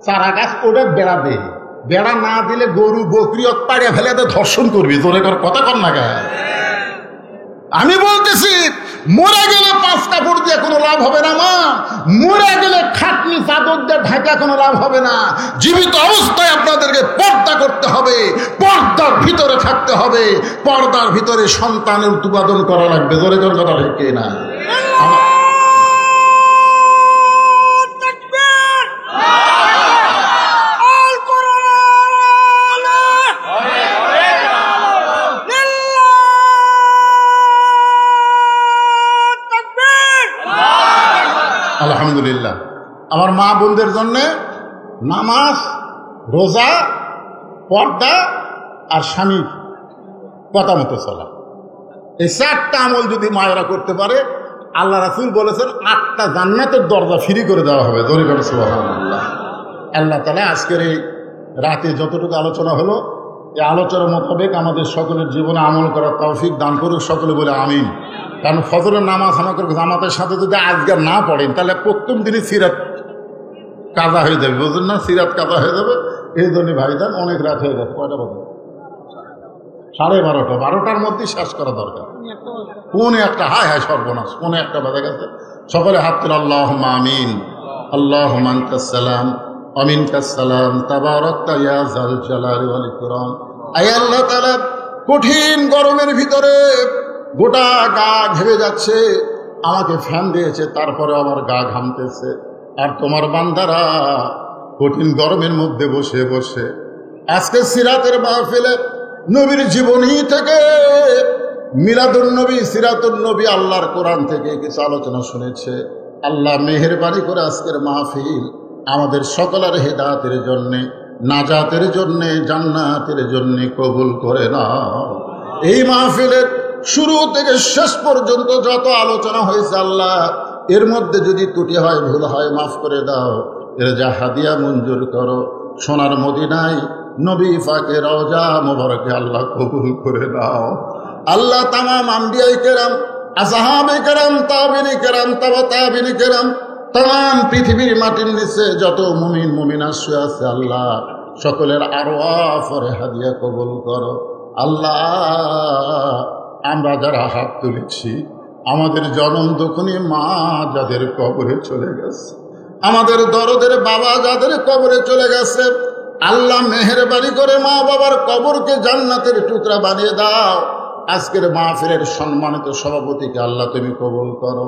চারা গাছ, ওটা বেড়া দে। বেড়া না দিলে গরু বকরি পাড়িয়া ফেলে ধর্ষণ করবি। তোরে কর কথা কর না গায়ে। আমি বলতেছি মরে গেলে 5 কাপড় দিয়ে কোনো লাভ হবে না মা, মরে গেলে খাটনি চাদর দিয়ে ঢাকা কোনো লাভ হবে না। জীবিত অবস্থায় আপনাদেরকে পর্দা করতে হবে, পর্দার ভিতরে থাকতে হবে, পর্দার ভিতরে সন্তানের উৎপাদন করা লাগবে। জোরে জোরে কথা ঠিক না? আলহামদুলিল্লাহ, আমার মা বোনদের জন্য নামাজ, রোজা, পর্দা আর স্বামীর কথা মতো চলা, এই 4টা আমল যদি মায়েরা করতে পারে, আল্লাহ রাসূল বলেছেন 8টা জান্নাতের দরজা ফ্রি করে দেওয়া হবে। দরি করে সুবহানাল্লাহ। আল্লাহ তাআলা আজকের এই রাতে যতটুকু আলোচনা হলো, এই আলোচনার মোতাবেক আমাদের সকলের জীবনে আমল করার তৌফিক দান করুক সকলে বলে আমিন। কারণ ফজরের নামাজ আমাদের জামাতের সাথে যদি আজকে না পড়েন, তাহলে প্রথম দিনই সিরাত কাজা হয়ে যাবে, বুঝলেন না? সিরাত কাজা হয়ে যাবে। এই জন্য ভাইজান অনেক রাত হয়ে যাবে। কয়টা বাজে? 12:30। 12টার মধ্যে শেষ করা দরকার। 1:45, হায় হায় সর্বনাশ, 1:45 বাজে গেছে। সকলে হাত তুলে আল্লাহুম্মা আমিন। আল্লাহুম্মা আনতাস সালাম ওয়া মিনকাস সালাম, তাবারাকতা ইয়া যাল জালালি ওয়াল ইকরাম। আয় আল্লাহ তাআলা, কঠিন গরমের ভিতরে গোটা গা ঘেমে যাচ্ছে, আমাকে ফ্যান দিয়েছে, তারপরে আমার গা ঘামতেছে। আর তোমার বান্দারা কঠিন গরমের মধ্যে বসে বসে আজকে সিরাতের মাহফিলে নবীর জীবনী থেকে মিলাদুন নবী, সিরাতুন নবী, আল্লাহর কোরআন থেকে কিছু আলোচনা শুনেছে। আল্লাহ মেহেরবানি করে আজকের মাহফিল আমাদের সকলের হেদায়েতের জন্যে, নাজাতের জন্যে, জান্নাতের জন্যে কবুল করে নাও। এই মাহফিলের শুরু থেকে শেষ পর্যন্ত যত আলোচনা হয়েছে আল্লাহ, এর মধ্যে যদি ত্রুটি হয়, ভুল হয়, মাফ করে দাও। এর যা হাদিয়া মঞ্জুর করো, সোনার মদিনায় নবী পাকের রওজা মোবারকে আল্লাহ কবুল করে দাও। আল্লাহ তামাম আম্বিয়ায়ে কেরাম, আসহাবে কেরাম, তাবিঈনে কেরাম, তাবা তাবিঈনে কেরাম, তাম পৃথিবীর মাটির নিচে যত মুমিন মুমিনা শুয়ে আছে আল্লাহ, সকলের আরওয়াফের হাদিয়া কবুল করো। আল্লাহ, আমরা যারা হাত তুলেছি, আমাদের জনম দুঃখিনী মা যাদের কবরে চলে গেছে, আমাদের দরদের বাবা যাদের কবরে চলে গেছে, আল্লাহ মেহেরবানি করে মা বাবার কবরকে জান্নাতের টুকরা বানিয়ে দাও। আজকের মাহফিলের সম্মানিত সভাপতিকে আল্লাহ তুমি কবুল করো।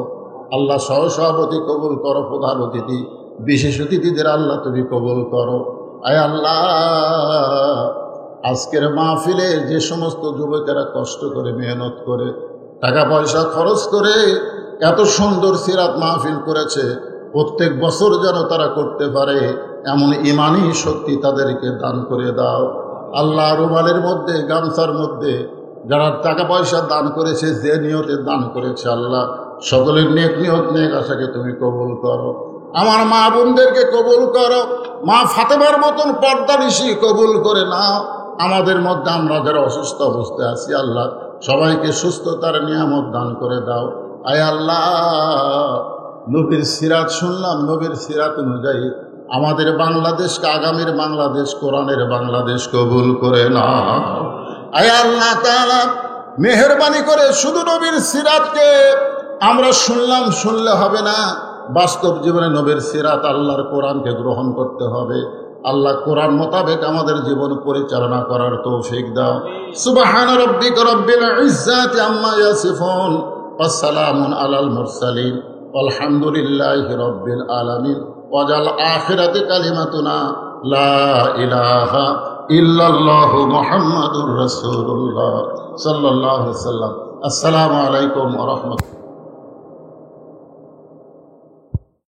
আল্লাহ সহসভাপতি কবুল করো, প্রধান অতিথি বিশেষ অতিথিদের আল্লাহ তুমি কবুল করো। আয় আল্লাহ, আজকের মাহফিলে যে সমস্ত যুবকেরা কষ্ট করে মেহনত করে টাকা পয়সা খরচ করে এত সুন্দর সিরাত মাহফিল করেছে, প্রত্যেক বছর যেন তারা করতে পারে এমন ইমানি শক্তি তাদেরকে দান করে দাও। আল্লাহ রুমালের মধ্যে, গামছার মধ্যে যারা টাকা পয়সা দান করেছে, যে নিয়তে দান করেছে, আল্লাহ সকলের নেক নিয়ত নেক আশাকে তুমি কবুল করো। আমার মা বোনদেরকে কবুল করো, মা ফাতেমার মতন পর্দানিশি কবুল করে নাও। আমাদের মধ্যে আমরা যারা অসুস্থ অবস্থায় আছি, আল্লাহ সবাইকে সুস্থতার নিয়ামত দান করে দাও। আয় আল্লাহ, নবীর সিরাত শুনলাম, নবীর সিরাত অনুযায়ী আমাদের বাংলাদেশকে আগামীর বাংলাদেশ, কোরআনের বাংলাদেশ কবুল করে নাও। আয় আল্লাহ তাআলা, মেহেরবানি করে শুধু নবীর সিরাতকে আমরা শুনলাম, শুনলে হবে না, বাস্তব জীবনে নবীর সিরাত আল্লাহর কোরআনকে গ্রহণ করতে হবে। আল্লাহ কোরআন মোতাবেক আমাদের জীবন পরিচালনা করার তৌফিক দাও। সুবহান রাব্বিকা রাব্বিল ইজ্জাতি আম্মা ইয়াসিফুন ওয়া সালামুন আলাল মুরসালিন আলহামদুলিল্লাহি রাব্বিল আলামিন। ওয়াজাল আখিরাতি কালিমাতুনা লা ইলাহা ইল্লাল্লাহু মুহাম্মাদুর রাসূলুল্লাহ সাল্লাল্লাহু আলাইহি ওয়াসাল্লাম। আসসালামু আলাইকুম ওয়া রাহমাতুল্লাহ।